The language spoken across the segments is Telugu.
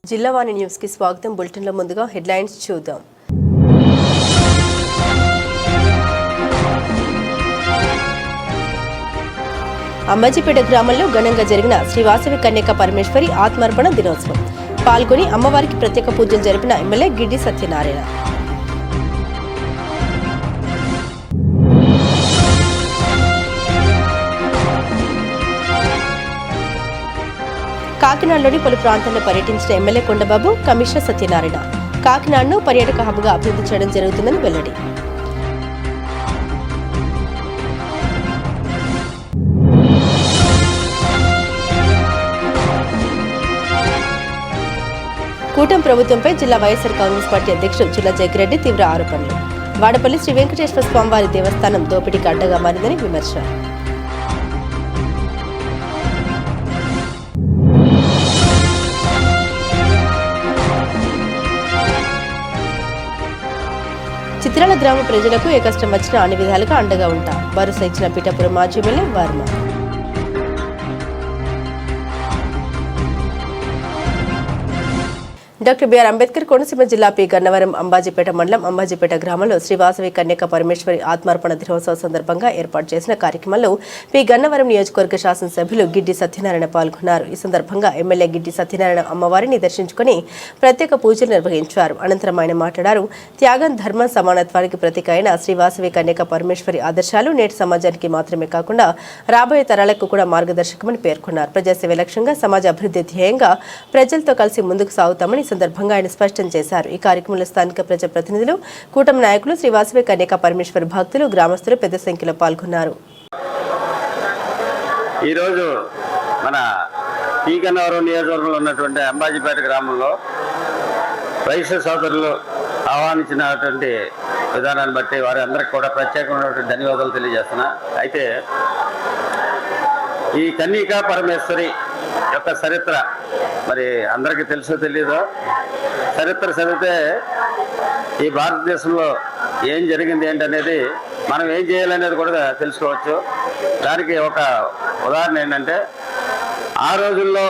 జిల్లావాణి న్యూస్ కి స్వాగతం. బులెటిన్లో ముందుగా హెడ్లైన్స్ చూద్దాం. అంబాజీపేట గ్రామంలో ఘనంగా జరిగిన శ్రీ వాసవి కన్యక పరమేశ్వరి ఆత్మార్పణ దినోత్సవం. పాల్గొని అమ్మవారికి ప్రత్యేక పూజలు జరిపిన ఎమ్మెల్యే గిడ్డి సత్యనారాయణ. కాకినాడలోని పలు ప్రాంతాల్లో పర్యటించిన ఎమ్మెల్యే కొండబాబు, కమిషనర్ సత్యనారాయణ కాకినాడను పర్యాటక హబ్గా అభివృద్ధి చేయడం జరుగుతుందని వెల్లడి. కూటమి ప్రభుత్వంపై జిల్లా వైఎస్ఆర్ కాంగ్రెస్ పార్టీ అధ్యక్షుడు చుల్ల జగ్గిరెడ్డి తీవ్ర ఆరోపణలు. వాడపల్లి శ్రీ వెంకటేశ్వర స్వామివారి దేవస్థానం దోపిడీకి అడ్డగా మారిందని విమర్శ. చిత్రాల గ్రామ ప్రజలకు ఏ కష్టం వచ్చినా అన్ని విధాలుగా అండగా ఉంటా భరోసా ఇచ్చిన పిఠాపురం మాజీ MLA Varma. Doctor BR Ambedkar Konaseema జిల్లా పి గన్నవరం అంబాజీపేట మండలం అంబాజీపేట గ్రామంలో శ్రీ వాసవి కన్యక పరమేశ్వరి ఆత్మార్పణ దినోత్సవం సందర్భంగా ఏర్పాటు చేసిన కార్యక్రమంలో పి గన్నవరం నియోజకవర్గ శాసనసభ్యులు గిడ్డి సత్యనారాయణ పాల్గొన్నారు. ఈ సందర్భంగా ఎమ్మెల్యే గిడ్డి సత్యనారాయణ అమ్మవారిని దర్శించుకుని ప్రత్యేక పూజలు నిర్వహించారు. అనంతరం ఆయన మాట్లాడారు. త్యాగం, ధర్మం, సమానత్వానికి ప్రతీక అయిన శ్రీ వాసవి కన్యక పరమేశ్వరి ఆదర్శాలు నేటి సమాజానికి మాత్రమే కాకుండా రాబోయే తరాలకు కూడా మార్గదర్శకమని పేర్కొన్నారు. ప్రజాసేవ లక్ష్యంగా సమాజ అభివృద్ధి ధ్యేయంగా ప్రజలతో కలిసి ముందుకు సాగుతామని సందర్భంగా ఆయన స్పష్టం చేశారు. ఈ కార్యక్రమంలో స్థానిక ప్రజాప్రతినిధులు, కూటమి నాయకులు, శ్రీ వాసవి కన్యక పరమేశ్వరి భక్తులు, గ్రామస్తులు పెద్ద సంఖ్యలో పాల్గొన్నారు. ఈరోజు మన పి గన్నవరం నియోజకవర్గంలో ఉన్నటువంటి అంబాజీపేట గ్రామంలో వైశ్య సోదరులు ఆహ్వానించినటువంటి విధానాన్ని బట్టి వారి అందరికి కూడా ప్రత్యేకమైనటువంటి ధన్యవాదాలు తెలియజేస్తున్నా. అయితే ఈ కన్యకా పరమేశ్వరి యొక్క చరిత్ర మరి అందరికీ తెలుసో తెలియదో, చరిత్ర చదివితే ఈ భారతదేశంలో ఏం జరిగింది ఏంటనేది, మనం ఏం చేయాలనేది కూడా తెలుసుకోవచ్చు. దానికి ఒక ఉదాహరణ ఏంటంటే, ఆ రోజుల్లో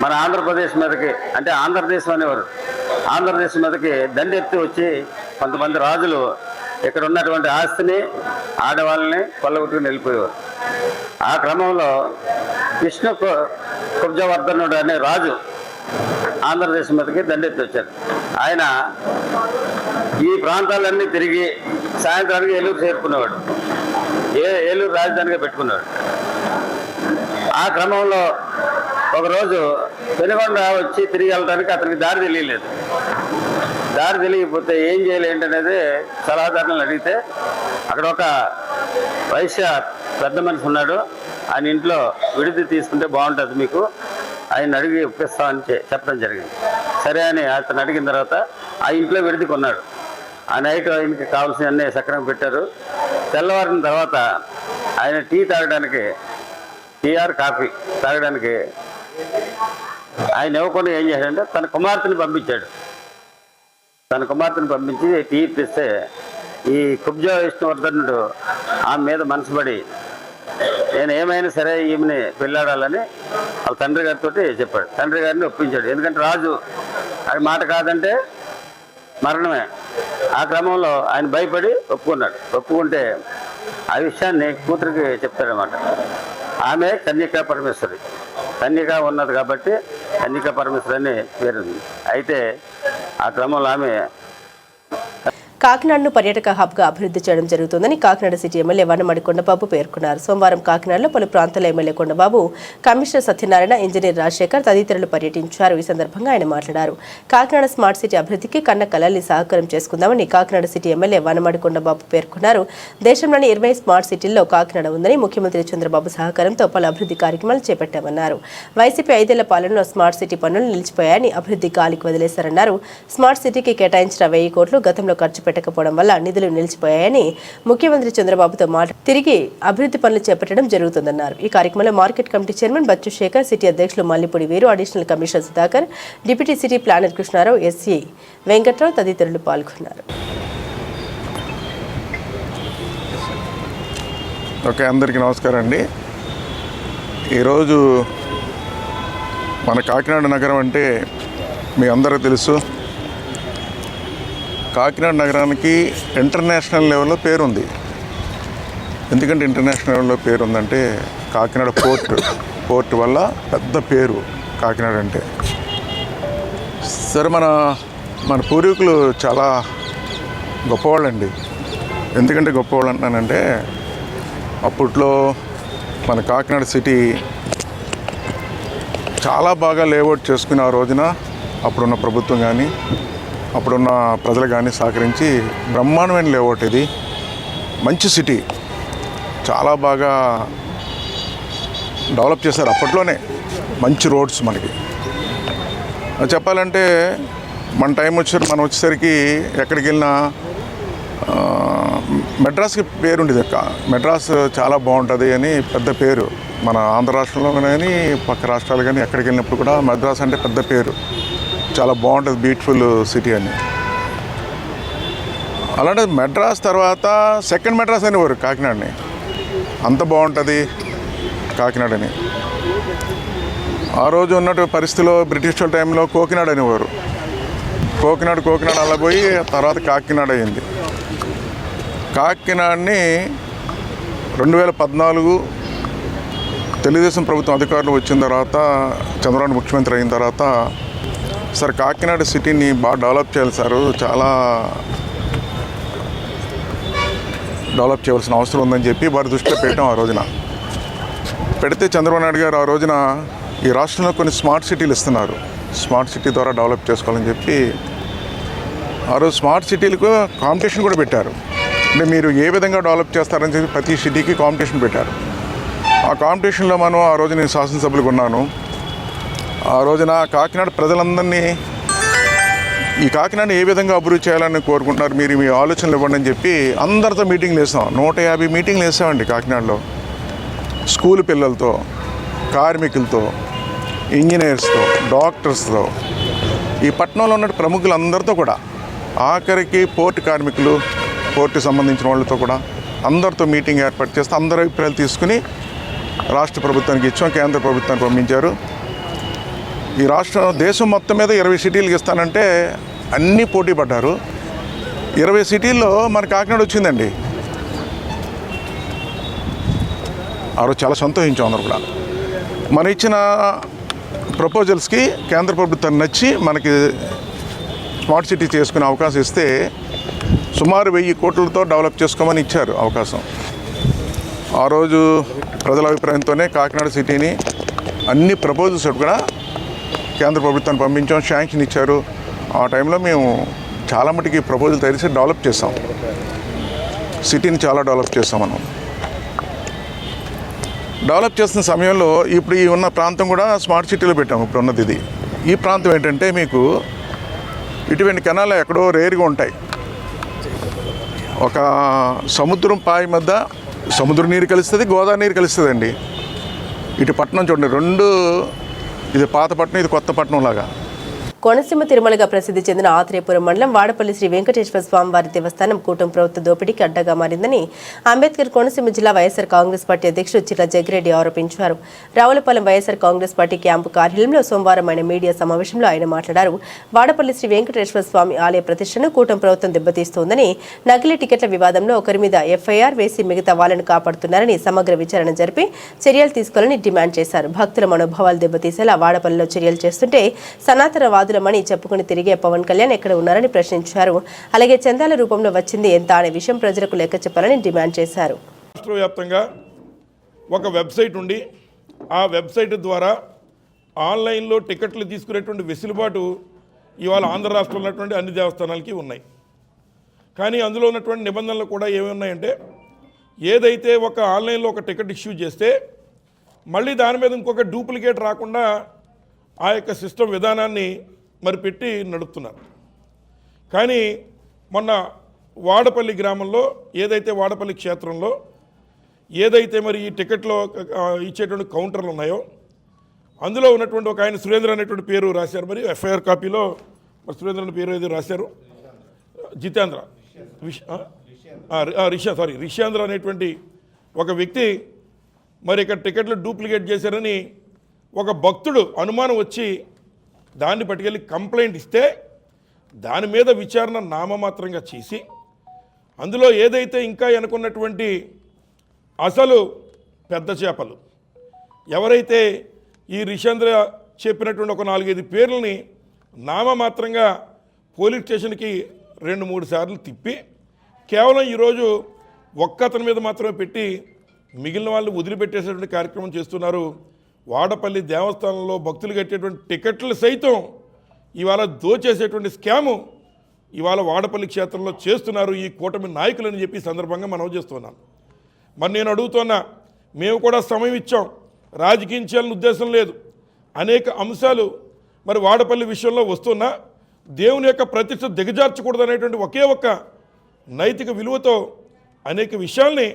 మన ఆంధ్రప్రదేశ్ మీదకి, అంటే ఆంధ్రదేశం అనేవారు, ఆంధ్రదేశం మీదకి దండెత్తి వచ్చి కొంతమంది రాజులు ఇక్కడ ఉన్నటువంటి ఆస్తిని, ఆడవాళ్ళని కొల్లగొట్టుకుని వెళ్ళిపోయేవారు. ఆ క్రమంలో విష్ణు కుబ్జవర్ధనుడు అనే రాజు ఆంధ్రదేశం మీదకి దండెత్తి వచ్చారు. ఆయన ఈ ప్రాంతాలన్నీ తిరిగి సాయంత్రానికి ఏలూరు చేరుకునేవాడు, ఏలూరు రాజధానిగా పెట్టుకున్నాడు. ఆ క్రమంలో ఒకరోజు పెనుగొండ వచ్చి తిరిగి వెళ్ళడానికి అతనికి దారి తెలియలేదు. దారి తెలియకపోతే ఏం చేయాలి ఏంటనేది సలహాదారులను అడిగితే, అక్కడ ఒక వైశ్య పెద్ద మనిషి ఉన్నాడు, ఆయన ఇంట్లో విడిది తీసుకుంటే బాగుంటుంది, మీకు ఆయన అడిగి ఒప్పిస్తామని చెప్పడం జరిగింది. సరే అని అతను అడిగిన తర్వాత ఆ ఇంట్లో విడిది కొన్నాడు. ఆ నైట్ ఆయనకి కావాల్సినవన్నీ సక్రమంగా పెట్టారు. తెల్లవారిన తర్వాత ఆయన టీ తాగడానికి, కాఫీ తాగడానికి ఆయన ఇవ్వకుండా ఏం చేశాడంటే తన కుమార్తెని పంపించాడు. తన కుమార్తెను పంపించి టీ ఇప్పిస్తే ఈ కుబ్జ విష్ణువర్ధనుడు ఆమె మీద మనసుపడి, నేను ఏమైనా సరే ఈమెని పెళ్ళాడాలని వాళ్ళ తండ్రి గారితో చెప్పాడు. తండ్రి గారిని ఒప్పించాడు. ఎందుకంటే రాజు అది మాట కాదంటే మరణమే. ఆ క్రమంలో ఆయన భయపడి ఒప్పుకున్నాడు. ఒప్పుకుంటే ఆ విషయాన్ని కూతురికి చెప్తాడనమాట. ఆమె కన్యకా పరమేశ్వరి, కన్యగా ఉన్నది కాబట్టి కన్యకా పరమేశ్వరి అని పేరుంది. అయితే ఆ క్రమంలో ఆమె కాకినాడను పర్యాటక హబ్గా అభివృద్ధి చేయడం జరుగుతుందని కాకినాడ సిటీ ఎమ్మెల్యే వనమడి కొండబాబు పేర్కొన్నారు. సోమవారం కాకినాడలో పలు ప్రాంతాల MLA Kondababu, commissioner Satyanarayana, engineer Rajasekhar తదితరులు పర్యటించారు. ఈ సందర్భంగా ఆయన మాట్లాడారు. కాకినాడ స్మార్ట్ సిటీ అభివృద్ధికి కన్న కలల్ని సహకారం చేసుకుందామని కాకినాడ సిటీ ఎమ్మెల్యే వనమడి కొండబాబు పేర్కొన్నారు. దేశంలోని 20 స్మార్ట్ సిటీల్లో కాకినాడ ఉందని, ముఖ్యమంత్రి చంద్రబాబు సహకారంతో పలు అభివృద్ధి కార్యక్రమాలు చేపట్టామన్నారు. వైసీపీ 5 ఏళ్ల పాలనలో స్మార్ట్ సిటీ పనులు నిలిచిపోయాయని, అభివృద్ధి గాలికి వదిలేశారన్నారు. స్మార్ట్ సిటీకి కేటాయించిన 1000 కోట్లు గతంలో ఖర్చు పెట్టకపోవడం వల్ల నిధులు నిలిచిపోయాయని ముఖ్యమంత్రి చంద్రబాబుతో తిరిగి అభివృద్ధి పనులు చేపట్టడం జరుగుతుందన్నారు. ఈ కార్యక్రమంలో market committee chairman Bachchu Sekhar, city అధ్యక్షులు Mallipudi Veeru, additional commissioner Sudhakar, deputy city planner Krishnarao, SC Venkatrao తదితరులు పాల్గొన్నారు. ఓకే, అందరికీ నమస్కారం అండి. ఈరోజు మన కాకినాడ నగరం అంటే మీ అందరికీ తెలుసు. కాకినాడ నగరానికి ఇంటర్నేషనల్ లెవెల్లో పేరుంది. ఎందుకంటే ఇంటర్నేషనల్ లెవెల్లో పేరు ఉందంటే కాకినాడ పోర్ట్ వల్ల పెద్ద పేరు కాకినాడ అంటే. సరే, మన పూర్వీకులు చాలా గొప్పవాళ్ళండి. ఎందుకంటే గొప్పవాళ్ళు అంటున్నానంటే, అప్పట్లో మన కాకినాడ సిటీ చాలా బాగా లేఅవుట్ చేసుకుని ఆ రోజున అప్పుడున్న ప్రభుత్వం కానీ అప్పుడున్న ప్రజలు కానీ సహకరించి బ్రహ్మాండమైన లేఅవుట్. ఇది మంచి సిటీ, చాలా బాగా డెవలప్ చేశారు అప్పట్లోనే. మంచి రోడ్స్ మనకి చెప్పాలంటే, మనం వచ్చేసరికి ఎక్కడికి వెళ్ళినా మెడ్రాస్కి పేరుండేది. మెడ్రాస్ చాలా బాగుంటుంది అని పెద్ద పేరు. మన ఆంధ్ర రాష్ట్రంలో కానీ పక్క రాష్ట్రాలు కానీ ఎక్కడికి వెళ్ళినప్పుడు కూడా మెడ్రాస్ అంటే పెద్ద పేరు, చాలా బాగుంటుంది, బ్యూటిఫుల్ సిటీ అని. అలాంటి మెడ్రాస్ తర్వాత సెకండ్ మెడ్రాస్ అనేవారు కాకినాడని. అంత బాగుంటుంది కాకినాడని. ఆ రోజు ఉన్నట్టు పరిస్థితిలో బ్రిటిష్ వాళ్ళ టైంలో కోకినాడ అనేవారు. కోకినాడ అలా పోయి తర్వాత కాకినాడ అయింది. కాకినాడని 2014 తెలుగుదేశం ప్రభుత్వం అధికారులు వచ్చిన తర్వాత, చంద్రబాబు ముఖ్యమంత్రి అయిన తర్వాత, సార్ కాకినాడ సిటీని బాగా డెవలప్ చేయాలి సార్, చాలా డెవలప్ చేయవలసిన అవసరం ఉందని చెప్పి వారి దృష్టిలో పెట్టాం. ఆ రోజున పెడితే చంద్రబాబు నాయుడు గారు ఆ రోజున ఈ రాష్ట్రంలో కొన్ని స్మార్ట్ సిటీలు ఇస్తున్నారు, స్మార్ట్ సిటీ ద్వారా డెవలప్ చేసుకోవాలని చెప్పి ఆ రోజు స్మార్ట్ సిటీలకు కాంపిటీషన్ కూడా పెట్టారు. అంటే మీరు ఏ విధంగా డెవలప్ చేస్తారని చెప్పి ప్రతి సిటీకి కాంపిటీషన్ పెట్టారు. ఆ కాంపిటీషన్లో ఆ రోజు నేను శాసనసభ్యులుగా ఉన్నాను. ఆ రోజున కాకినాడ ప్రజలందరినీ ఈ కాకినాడ ఏ విధంగా అభివృద్ధి చేయాలని కోరుకుంటున్నారు, మీరు మీ ఆలోచనలు ఇవ్వండి అని చెప్పి అందరితో మీటింగ్లు వేసాం. 150 మీటింగ్లు వేసామండి కాకినాడలో. స్కూల్ పిల్లలతో, కార్మికులతో, ఇంజనీర్స్తో, డాక్టర్స్తో, ఈ పట్టణంలో ఉన్న ప్రముఖులందరితో కూడా, ఆఖరికి పోర్టు కార్మికులు, పోర్టుకి సంబంధించిన వాళ్ళతో కూడా అందరితో మీటింగ్ ఏర్పాటు చేస్తే అందరి అభిప్రాయాలు తీసుకుని రాష్ట్ర ప్రభుత్వానికి ఇచ్చాం, కేంద్ర ప్రభుత్వానికి పంపించారు. ఈ దేశం మొత్తం మీద 20 సిటీలకు ఇస్తానంటే అన్నీ పోటీ పడ్డారు. 20 సిటీల్లో మన కాకినాడ వచ్చిందండి. ఆ రోజు చాలా సంతోషించాం అందరూ కూడా. మనం ఇచ్చిన ప్రపోజల్స్కి కేంద్ర ప్రభుత్వాన్ని నచ్చి మనకి స్మార్ట్ సిటీ చేసుకునే అవకాశం ఇస్తే సుమారు 1000 కోట్లతో డెవలప్ చేసుకోమని ఇచ్చారు అవకాశం. ఆ రోజు ప్రజల అభిప్రాయంతోనే కాకినాడ సిటీని అన్ని ప్రపోజల్స్ కూడా కేంద్ర ప్రభుత్వాన్ని పంపించాం, శాంక్షన్ ఇచ్చారు. ఆ టైంలో మేము చాలా మటుకి ప్రపోజల్ తయారు చేసి డెవలప్ చేసాం, సిటీని చాలా డెవలప్ చేసాం. మనం డెవలప్ చేస్తున్న సమయంలో ఇప్పుడు ఈ ఉన్న ప్రాంతం కూడా స్మార్ట్ సిటీలో పెట్టాము. ఇప్పుడు ఉన్నది ఇది. ఈ ప్రాంతం ఏంటంటే మీకు ఇటువంటి కెనాలు ఎక్కడో రేరుగా ఉంటాయి. ఒక సముద్రం పాయ మధ్య సముద్ర నీరు కలుస్తుంది, గోదావరి నీరు కలుస్తుందండి. ఇటు పట్టణం చూడండి, రెండు, ఇది పాత పట్టణం, ఇది కొత్త పట్టణం లాగా. కోనసీమ తిరుమలగా ప్రసిద్ధి చెందిన ఆత్రేయపురం మండలం వాడపల్లి శ్రీ వెంకటేశ్వర స్వామివారి దేవస్థానం కూటమి ప్రభుత్వ దోపిడీకి అడ్డగా మారిందని అంబేద్కర్ కోనసీమ జిల్లా వైఎస్ఆర్ కాంగ్రెస్ పార్టీ అధ్యక్షుడు చిర్ల జగ్గిరెడ్డి ఆరోపించారు. రావులపాలెం వైఎస్ఆర్ కాంగ్రెస్ పార్టీ క్యాంపు కార్యాలయంలో సోమవారం ఆయన మీడియా సమావేశంలో ఆయన మాట్లాడారు. వాడపల్లి శ్రీ వెంకటేశ్వర స్వామి ఆలయ ప్రతిష్టను కూటమి ప్రభుత్వం దెబ్బతీస్తోందని, నకిలీ టికెట్ల వివాదంలో ఒకరి మీద ఎఫ్ఐఆర్ వేసి మిగతా వాళ్ళను కాపాడుతున్నారని సమగ్ర విచారణ జరిపి చర్యలు తీసుకోవాలని డిమాండ్ చేశారు. భక్తుల మనోభావాలు దెబ్బతీసేలా వాడపల్లిలో చర్యలు చేస్తుంటే సనాతనవాదులమని చెప్పుకుని తిరిగే పవన్ కళ్యాణ్ ఎక్కడ ఉన్నారని ప్రశ్నించారు. అలాగే చందాల రూపంలో వచ్చింది ఎంత అనే విషయం ప్రజలకు లెక్క చెప్పాలని డిమాండ్ చేశారు. రాష్ట్ర వ్యాప్తంగా ఒక వెబ్సైట్ ఉండి ఆ వెబ్సైట్ ద్వారా ఆన్లైన్లో టికెట్లు తీసుకునేటువంటి వెసులుబాటు ఇవాళ ఆంధ్ర రాష్ట్రంలో ఉన్నటువంటి అన్ని దేవస్థానాలకి ఉన్నాయి. కానీ అందులో ఉన్నటువంటి నిబంధనలు కూడా ఏమున్నాయంటే, ఏదైతే ఒక ఆన్లైన్లో ఒక టికెట్ ఇష్యూ చేస్తే మళ్ళీ దాని మీద ఇంకొక డూప్లికేట్ రాకుండా ఆ యొక్క సిస్టమ్ విధానాన్ని మరి పెట్టి నడుపుతున్నారు. కానీ మొన్న వాడపల్లి గ్రామంలో, ఏదైతే వాడపల్లి క్షేత్రంలో ఏదైతే మరి ఈ టికెట్లో ఇచ్చేటువంటి కౌంటర్లు ఉన్నాయో అందులో ఉన్నటువంటి ఒక ఆయన సురేంద్ర అనేటువంటి పేరు రాశారు. మరి ఎఫ్ఐఆర్ కాపీలో మరి సురేంద్ర అనే పేరు ఏదో రాశారు, జితేంద్ర రిషాంద్ర అనేటువంటి ఒక వ్యక్తి మరి ఇక్కడ టికెట్లు డూప్లికేట్ చేశారని ఒక భక్తుడు అనుమానం వచ్చి దాన్ని పట్టుకెళ్ళి కంప్లైంట్ ఇస్తే దాని మీద విచారణ నామమాత్రంగా చేసి అందులో ఏదైతే ఇంకా అనుకున్నటువంటి అసలు పెద్ద చేపలు ఎవరైతే ఈ రిషేంద్ర చెప్పినటువంటి ఒక 4-5 పేర్లని నామమాత్రంగా పోలీస్ స్టేషన్కి 2-3 సార్లు తిప్పి కేవలం ఈరోజు ఒక్కతని మీద మాత్రమే పెట్టి మిగిలిన వాళ్ళు వదిలిపెట్టేసేటువంటి కార్యక్రమం చేస్తున్నారు. వాడపల్లి దేవస్థానంలో భక్తులు కట్టేటువంటి టికెట్లు సైతం ఇవాళ దోచేసేటువంటి స్కాము ఇవాళ వాడపల్లి క్షేత్రంలో చేస్తున్నారు ఈ కూటమి నాయకులని చెప్పి సందర్భంగా మనం చేస్తున్నాం. మరి నేను అడుగుతున్నా, మేము కూడా సమయం ఇచ్చాం, రాజకీయం చేయాలని ఉద్దేశం లేదు. అనేక అంశాలు మరి వాడపల్లి విషయంలో వస్తున్నా దేవుని యొక్క ప్రతిష్ట దిగజార్చకూడదు అనేటువంటి ఒకే ఒక్క నైతిక విలువతో అనేక విషయాల్ని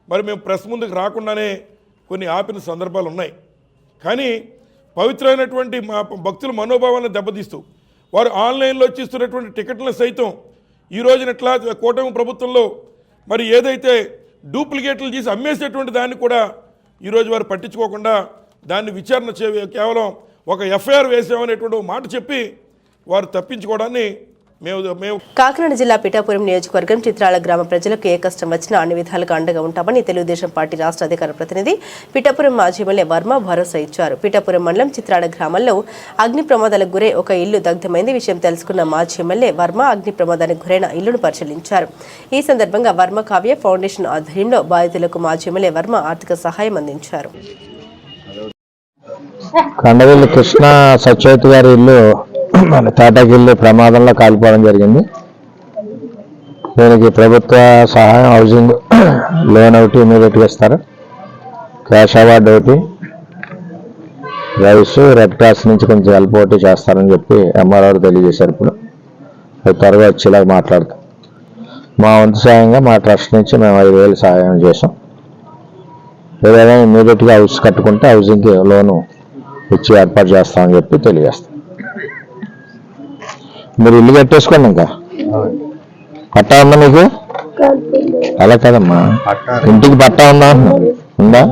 మరి మేము ప్రెస్ ముందుకు రాకుండానే కొన్ని ఆపిన సందర్భాలు ఉన్నాయి. కానీ పవిత్రమైనటువంటి మా భక్తుల మనోభావాలను దెబ్బతీస్తూ వారు ఆన్లైన్లో ఇచ్చిస్తున్నటువంటి టికెట్లను సైతం ఈ రోజున ఎట్లా కూటమి ప్రభుత్వంలో మరి ఏదైతే డూప్లికేట్లు చేసి అమ్మేసేటువంటి దాన్ని కూడా ఈరోజు వారు పట్టించుకోకుండా దాన్ని విచారణ కేవలం ఒక ఎఫ్ఐఆర్ వేసామనేటువంటి మాట చెప్పి వారు తప్పించుకోవడాన్ని మేము కాకినాడ జిల్లా పిఠాపురం నియోజకవర్గం చిత్రాల గ్రామ ప్రజలకు ఏ కష్టం వచ్చినా అన్ని విధాలుగా అండగా ఉంటామని తెలుగుదేశం పార్టీ రాష్ట్ర అధికార ప్రతినిధి పిఠాపురం మాజీ ఎమ్మెల్యే వర్మ భరోసా ఇచ్చారు. పిఠాపురం మండలం చిత్రాల గ్రామంలో అగ్ని ప్రమాదాలకు గురై ఒక ఇల్లు దగ్ధమైంది విషయం తెలుసుకున్న మాజీ ఎమ్మెల్యే వర్మ అగ్ని ప్రమాదానికి గురైన ఇల్లును పరిశీలించారు. ఈ సందర్భంగా వర్మ కావ్య ఫౌండేషన్ ఆధ్వర్యంలో బాధితులకు మాజీ ఎమ్మెల్యే వర్మ ఆర్థిక సహాయం అందించారు. కండవెల్లి కృష్ణ సత్యవతి గారి ఇల్లు మన తాటాకిల్లు ప్రమాదంలో కాలిపోవడం జరిగింది. దీనికి ప్రభుత్వ సహాయం హౌసింగ్ లోన్ ఒకటి ఇమీడియట్గా ఇస్తారు, క్యాష్ అవార్డు ఒకటి, రైస్ రెడ్ క్రాస్ నుంచి కొంచెం హెల్ప్ ఒకటి చేస్తారని చెప్పి ఎంఆర్ఓ తెలియజేశారు. ఇప్పుడు అది త్వరగా వచ్చేలాగా మాట్లాడతాం. మా వంతు సహాయంగా మా ట్రస్ట్ నుంచి మేము 5,000 సహాయం చేసాం. ఏదైనా ఇమీడియట్గా హౌస్ కట్టుకుంటే హౌసింగ్కి లోను ఇచ్చి ఏర్పాటు చేస్తామని చెప్పి తెలియజేస్తాం. మీరు ఇల్లు కట్టేసుకోండి. ఇంకా పట్టా ఉందా మీకు? అలా కదమ్మా, ఇంటికి పట్టా ఉందా? ఉందా?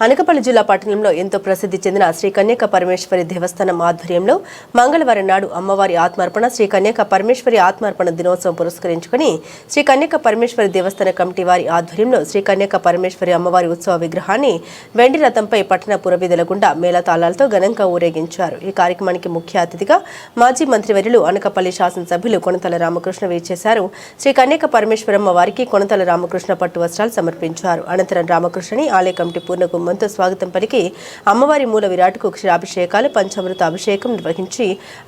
అనకాపల్లి జిల్లా పట్టణంలో ఎంతో ప్రసిద్ధి చెందిన శ్రీ కన్యక పరమేశ్వరి దేవస్థానం ఆధ్వర్యంలో మంగళవారం నాడు అమ్మవారి ఆత్మార్పణ శ్రీ కన్యక పరమేశ్వరి ఆత్మార్పణ దినోత్సవం పురస్కరించుకుని శ్రీ కన్యక పరమేశ్వరి దేవస్థాన కమిటీ వారి ఆధ్వర్యంలో శ్రీ కన్యక పరమేశ్వరి అమ్మవారి ఉత్సవ విగ్రహాన్ని వెండి రథంపై పట్టణ పురవీధుల గుండా మేళతాళాలతో ఘనంగా ఊరేగించారు. ఈ కార్యక్రమానికి ముఖ్య అతిథిగా మాజీ మంత్రివర్యులు అనకాపల్లి శాసనసభ్యులు కొనతల రామకృష్ణ విచ్చేశారు. శ్రీ కన్యక పరమేశ్వరమ్మ వారికి కొనతల రామకృష్ణ పట్టు వస్త్రాలు సమర్పించారు. అనంతరం రామకృష్ణని ఆలయ కమిటీ పూర్ణ తో స్వాగతం పలికి అమ్మవారి మూల విరాట్కు క్షీరాభిషేకాలు పంచామృత అభిషేకం నిర్వహించి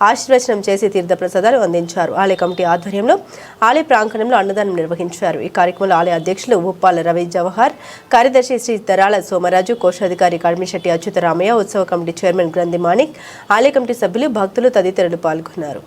ఆశీర్వచనం చేసి తీర్థప్రసాదాలు అందించారు. ఆలయ కమిటీ ఆధ్వర్యంలో ఆలయ ప్రాంగణంలో అన్నదానం నిర్వహించారు. ఈ కార్యక్రమంలో ఆలయ అధ్యక్షులు ఉప్పాల రవి జవహర్, కార్యదర్శి శ్రీ తరాల సోమరాజు, కోశాధికారి కడిమిశెట్టి అచ్యుతరామయ్య, ఉత్సవ కమిటీ చైర్మన్ గ్రంథి మాణిక్, ఆలయ కమిటీ సభ్యులు, భక్తులు తదితరులు పాల్గొన్నారు.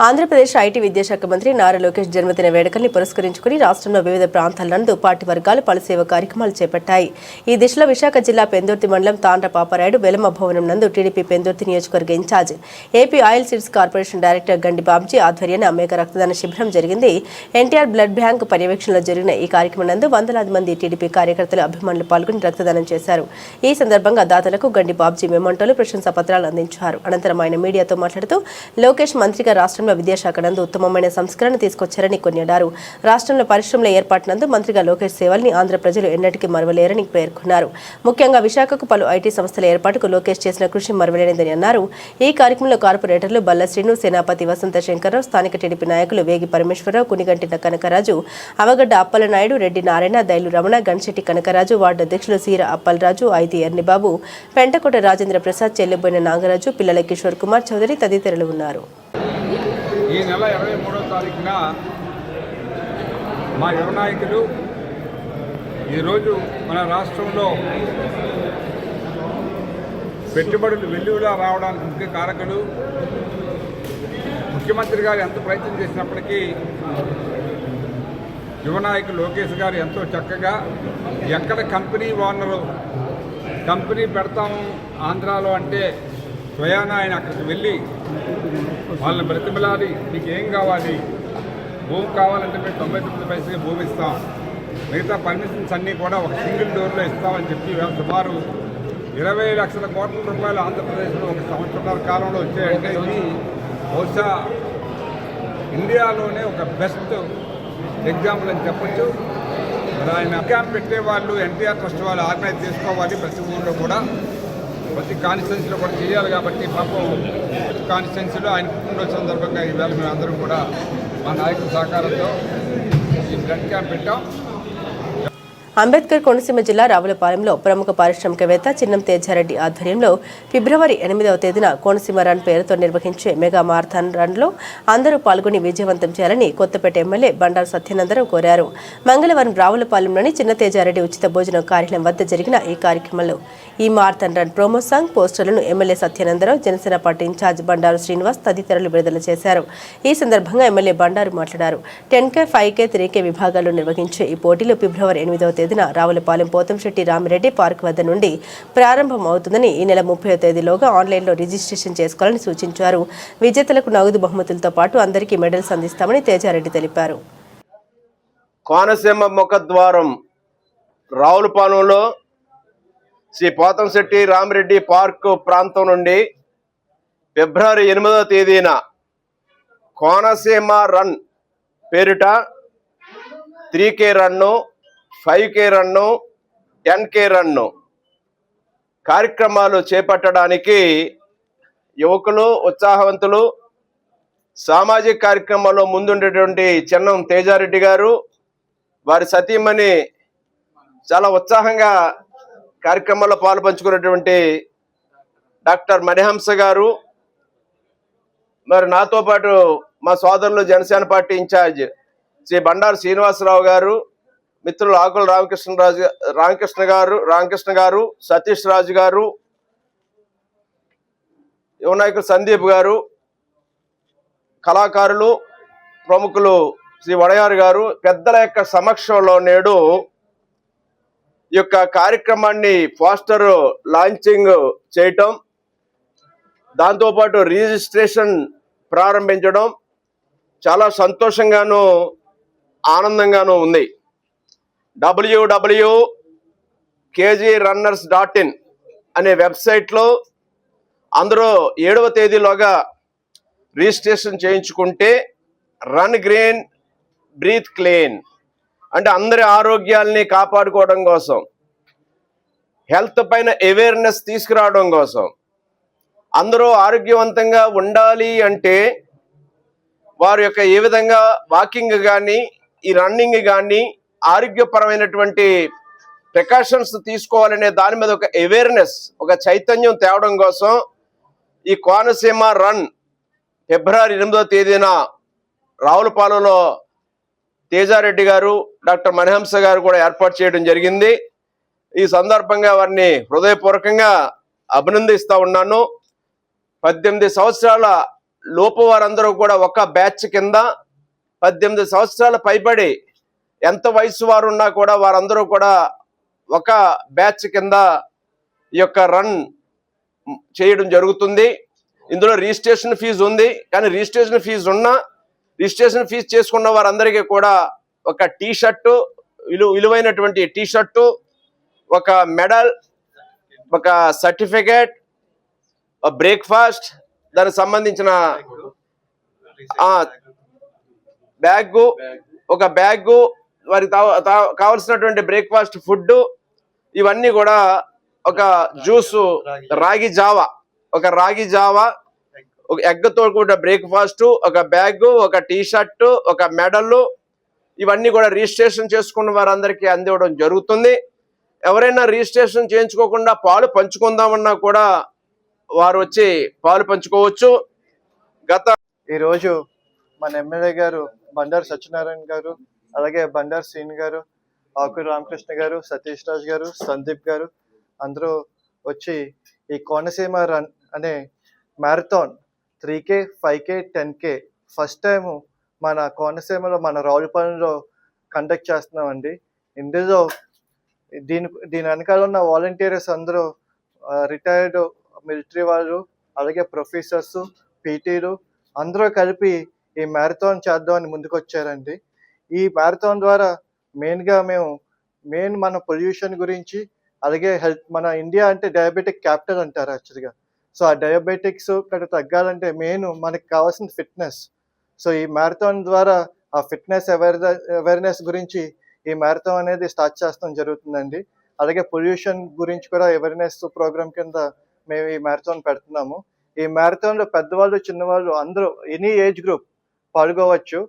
ఆంధ్రప్రదేశ్ ఐటీ విద్యాశాఖ మంత్రి నారా లోకేష్ జన్మదిన వేడుకల్ని పురస్కరించుకుని రాష్ట్రంలో వివిధ ప్రాంతాల నందు పార్టీ వర్గాలు పలు సేవా కార్యక్రమాలు చేపట్టాయి. ఈ దిశలో విశాఖ జిల్లా పెందుర్తి మండలం తాండ్ర పాపారాయుడు వెలమ భవనం నందు టీడీపీ పెందుర్తి నియోజకవర్గ incharge AP oil seeds corporation director Gandi Babji ఆధ్వర్యాన మేఘ రక్తదాన శిబిరం జరిగింది. ఎన్టీఆర్ బ్లడ్ బ్యాంక్ పర్యవేక్షణలో జరిగిన ఈ కార్యక్రమం నందు వందలాది మంది టీడీపీ కార్యకర్తలు అభిమానులు పాల్గొని రక్తదానం చేశారు. ఈ సందర్భంగా దాతలకు గండి బాబ్జీ మెమంటోలు ప్రశంసా పత్రాలు అందించారు. అనంతరం ఆయన మీడియాతో మాట్లాడుతూ లోకేష్ మంత్రిగా రాష్ట్రంలో విద్యాశాఖ నందు ఉత్తమమైన సంస్కరణ తీసుకొచ్చారని కొనియాడారు. రాష్ట్రంలో పరిశ్రమల ఏర్పాటు నందు మంత్రిగా లోకేష్ సేవల్ని ఆంధ్ర ప్రజలు ఎన్నటికీ మరవలేరని పేర్కొన్నారు. ముఖ్యంగా విశాఖకు పలు ఐటీ సంస్థల ఏర్పాటుకు లోకేష్ చేసిన కృషి మరవలేనిదని అన్నారు. ఈ కార్యక్రమంలో కార్పొరేటర్లు బల్ల శ్రీను, సేనాపతి వసంత శంకర్రావు, స్థానిక టీడీపీ నాయకులు వేగి పరమేశ్వరరావు, కునిగంటి కనకరాజు, అవగడ్డ అప్పలనాయుడు, రెడ్డి నారాయణ, దైలు రమణ, గణశెట్టి కనకరాజు, వార్డు అధ్యక్షులు సీర అప్పలరాజు, ఐతి ఎర్నిబాబు, పెంటకోట రాజేంద్ర ప్రసాద్, చెల్లిబోయిన నాగరాజు, పిల్లల కిషోర్ కుమార్ చౌదరి తదితరులు ఉన్నారు. ఈ నెల 23వ తారీఖున మా యువ నాయకులు ఈరోజు మన రాష్ట్రంలో పెట్టుబడులు వెల్లువలా రావడానికి ముఖ్య కారకులు ముఖ్యమంత్రి గారు ఎంత ప్రయత్నం చేసినప్పటికీ యువ నాయకులు లోకేష్ గారు ఎంతో చక్కగా ఎక్కడ కంపెనీ ఓనరు కంపెనీ పెడతాము ఆంధ్రాలో అంటే స్వయాన ఆయన అక్కడికి వెళ్ళి వాళ్ళని బ్రతిమలాడి మీకు ఏం కావాలి, భూమి కావాలంటే మేము 99 పైసలకి భూమి ఇస్తాం, మిగతా పర్మిషన్స్ అన్నీ కూడా ఒక సింగిల్ డోర్లో ఇస్తామని చెప్పి సుమారు 20 లక్షల కోట్ల రూపాయలు ఆంధ్రప్రదేశ్లో ఒక సంవత్సరాల కాలంలో వచ్చాయంటే ఇది బహుశా ఇండియాలోనే ఒక బెస్ట్ ఎగ్జాంపుల్ అని చెప్పచ్చు. మరి ఆయన క్యాంప్ పెట్టేవాళ్ళు ఎన్టీఆర్ ట్రస్ట్ వాళ్ళు ఆర్గనైజ్ చేసుకోవాలి, ప్రతి ఊళ్ళో కూడా ప్రతి కాన్స్టిట్యున్సీలో కూడా చేయాలి. కాబట్టి పాపం కాన్స్టిట్యున్సీలో ఆయన పుట్టినరోజు సందర్భంగా ఈవేళ మేము అందరం కూడా మా నాయకుల సహకారంతో ఈ బ్లడ్ క్యాంప్ పెట్టాం. అంబేద్కర్ కోనసీమ జిల్లా రావులపాలెంలో ప్రముఖ పారిశ్రామికవేత్త చిన్నం తేజారెడ్డి ఆధ్వర్యంలో ఫిబ్రవరి 8వ తేదీన కోనసీమ రన్ పేరుతో నిర్వహించే మెగా మారథాన్ రన్లో అందరూ పాల్గొని విజయవంతం చేయాలని కొత్తపేట ఎమ్మెల్యే బండారు సత్యనందరావు కోరారు. మంగళవారం రావులపాలెంలోని చిన్న తేజారెడ్డి ఉచిత భోజనం కార్యాలయం వద్ద జరిగిన ఈ కార్యక్రమంలో ఈ మారథాన్ రన్ ప్రోమో సాంగ్ పోస్టర్లను MLA Satyanandarao, Janasena party incharge Bandaru Srinivas తదితరులు విడుదల చేశారు. ఈ సందర్భంగా ఎమ్మెల్యే బండారు మాట్లాడారు. 10K, 5K, 3K విభాగాల్లో నిర్వహించే ఈ పోటీలు ఫిబ్రవరి 8వ తేదీన రావులపాలెం పోతంశెట్టి రామిరెడ్డి పార్క్ వద్ద నుండి ప్రారంభం అవుతుందని, ఈ నెల 30వ తేదీలోగా ఆన్లైన్లో రిజిస్ట్రేషన్ చేసుకోవాలని సూచించారు. విజేతలకు నగదు బహుమతులతో పాటు అందరికీ మెడల్స్ అందిస్తామని తేజారెడ్డి తెలిపారు. కోనసీమ ముఖద్వారం రావులపాలెంలో శ్రీ పోతంశెట్టి రామిరెడ్డి పార్క్ ప్రాంతం నుండి ఫిబ్రవరి 8వ తేదీన కోనసీమ రన్ పేరిట 3K run, 5K run, 10K run కార్యక్రమాలు చేపట్టడానికి యువకులు, ఉత్సాహవంతులు, సామాజిక కార్యక్రమాల్లో ముందుండేటువంటి చిన్నం తేజారెడ్డి గారు, వారి సతీమణి చాలా ఉత్సాహంగా కార్యక్రమాల్లో పాల్పంచుకున్నటువంటి డాక్టర్ మణిహంస గారు, మరి నాతో పాటు మా సోదరులు జనసేన పార్టీ ఇన్ఛార్జ్ శ్రీ బండారు శ్రీనివాసరావు గారు, మిత్రులు ఆకుల రామకృష్ణ గారు, సతీష్ రాజు గారు, యువ నాయకులు సందీప్ గారు, కళాకారులు, ప్రముఖులు శ్రీ వడయారు గారు పెద్దల యొక్క సమక్షంలో నేడు ఈ యొక్క కార్యక్రమాన్ని పోస్టర్ లాంచింగ్ చేయటం, దాంతోపాటు రిజిస్ట్రేషన్ ప్రారంభించడం చాలా సంతోషంగాను ఆనందంగాను ఉంది. www.kgrunners.in అనే వెబ్సైట్లో అందరూ 7వ తేదీలోగా రిజిస్ట్రేషన్ చేయించుకుంటే రన్ గ్రీన్ బ్రీత్ క్లీన్ అంటే అందరి ఆరోగ్యాల్ని కాపాడుకోవడం కోసం, హెల్త్ పైన అవేర్నెస్ తీసుకురావడం కోసం, అందరూ ఆరోగ్యవంతంగా ఉండాలి అంటే వారి యొక్క ఏ విధంగా వాకింగ్ కానీ ఈ రన్నింగ్ కానీ ఆరోగ్యపరమైనటువంటి ప్రికాషన్స్ తీసుకోవాలనే దాని మీద ఒక అవేర్నెస్, ఒక చైతన్యం తేవడం కోసం ఈ కోనసీమ రన్ ఫిబ్రవరి 8వ తేదీన రావులపాలెంలో తేజారెడ్డి గారు, డాక్టర్ మణిహంస గారు కూడా ఏర్పాటు చేయడం జరిగింది. ఈ సందర్భంగా వారిని హృదయపూర్వకంగా అభినందిస్తూ ఉన్నాను. 18 సంవత్సరాల లోపు వారందరూ కూడా ఒక బ్యాచ్ కింద 18 సంవత్సరాల పైబడి ఎంత వయసు వారు ఉన్నా కూడా వారందరూ కూడా ఒక బ్యాచ్ కింద ఈ యొక్క రన్ చేయడం జరుగుతుంది. ఇందులో రిజిస్ట్రేషన్ ఫీజు ఉంది. కానీ రిజిస్ట్రేషన్ ఫీజు చేసుకున్న వారందరికీ కూడా ఒక టీ షర్టు, విలువైనటువంటి టీ షర్టు, ఒక మెడల్, ఒక సర్టిఫికేట్, బ్రేక్ఫాస్ట్, దానికి సంబంధించిన ఒక బ్యాగు, వారికి కావలసినటువంటి బ్రేక్ఫాస్ట్, ఫుడ్, ఇవన్నీ కూడా, ఒక జ్యూసు, రాగి జావా, ఒక ఎగ్తో కూడా బ్రేక్ఫాస్ట్, ఒక బ్యాగు, ఒక టీ షర్టు, ఒక మెడల్, ఇవన్నీ కూడా రిజిస్ట్రేషన్ చేసుకున్న వారందరికీ అందివ్వడం జరుగుతుంది. ఎవరైనా రిజిస్ట్రేషన్ చేయించుకోకుండా పాలు పంచుకుందామన్నా కూడా వారు వచ్చి పాలు పంచుకోవచ్చు. ఈరోజు మన ఎమ్మెల్యే గారు బండారు సత్యనారాయణ గారు, అలాగే బండారు శ్రీని గారు, ఆకురి రామకృష్ణ గారు, సతీష్ రాజ్ గారు, సందీప్ గారు అందరూ వచ్చి ఈ కోనసీమ రన్ అనే marathon 3K, 5K, 10K first time మన కోనసీమలో, మన రావులపాలెంలో కండక్ట్ చేస్తున్నామండి. ఇందులో దీని వెనకాల ఉన్న వాలంటీర్స్ అందరూ రిటైర్డ్ మిలిటరీ వాళ్ళు, అలాగే ప్రొఫెసర్స్, పీటీలు అందరూ కలిపి ఈ మ్యారథాన్ చేద్దామని ముందుకు వచ్చారండి. ఈ మ్యారథాన్ ద్వారా మెయిన్ మన పొల్యూషన్ గురించి, అలాగే హెల్త్, మన ఇండియా అంటే డయాబెటిక్ క్యాపిటల్ అంటారు యాక్చువల్గా. సో ఆ డయాబెటిక్స్ ఇక్కడ తగ్గాలంటే మెయిన్ మనకి కావాల్సిన ఫిట్నెస్. సో ఈ మ్యారథాన్ ద్వారా ఆ ఫిట్నెస్ అవేర్నెస్ గురించి ఈ మ్యారథాన్ అనేది స్టార్ట్ చేస్తాం జరుగుతుందండి. అలాగే పొల్యూషన్ గురించి కూడా అవేర్నెస్ ప్రోగ్రామ్ కింద మేము ఈ మ్యారథాన్ పెడుతున్నాము. ఈ మ్యారథాన్లో పెద్దవాళ్ళు, చిన్నవాళ్ళు అందరూ ఎనీ ఏజ్ గ్రూప్ పాల్గొవచ్చు.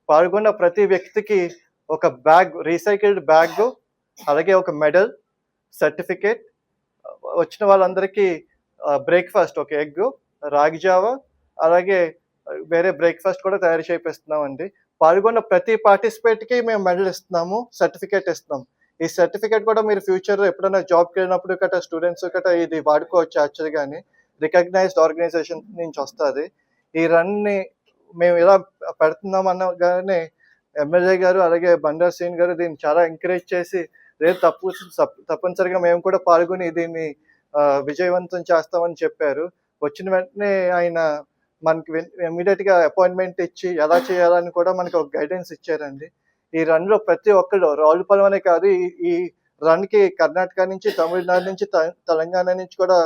పాల్గొన్న ప్రతి వ్యక్తికి ఒక బ్యాగ్, రీసైకిల్డ్ బ్యాగ్, అలాగే ఒక మెడల్, సర్టిఫికేట్, వచ్చిన వాళ్ళందరికీ బ్రేక్ఫాస్ట్, ఒక ఎగ్, రాగి జావా, అలాగే వేరే బ్రేక్ఫాస్ట్ కూడా తయారు చేపిస్తున్నామండి. పాల్గొన్న ప్రతి పార్టిసిపేట్కి మేము మెడల్ ఇస్తున్నాము, సర్టిఫికేట్ ఇస్తున్నాం. ఈ సర్టిఫికేట్ కూడా మీరు ఫ్యూచర్లో ఎప్పుడైనా జాబ్కి వెళ్ళినప్పుడు గట్రా స్టూడెంట్స్ గట్రా ఇది వాడుకోవచ్చు. యాక్చువల్గా కానీ రికగ్నైజ్డ్ ఆర్గనైజేషన్ నుంచి వస్తుంది. ఈ రన్ని మేము ఇలా పెడుతున్నాం అనగానే ఎమ్మెల్యే గారు, అలాగే బండారు శ్రీని గారు దీన్ని చాలా ఎంకరేజ్ చేసి, రేపు తప్పనిసరిగా మేము కూడా పాల్గొని దీన్ని విజయవంతం చేస్తామని చెప్పారు. వచ్చిన వెంటనే ఆయన మనకి ఇమీడియట్గా అపాయింట్మెంట్ ఇచ్చి ఎలా చేయాలని కూడా మనకి ఒక గైడెన్స్ ఇచ్చారండి. ఈ రన్లో ప్రతి ఒక్కళ్ళు, రావులపాలెం అనే కాదు, ఈ రన్కి కర్ణాటక నుంచి, తమిళనాడు నుంచి, తెలంగాణ నుంచి కూడా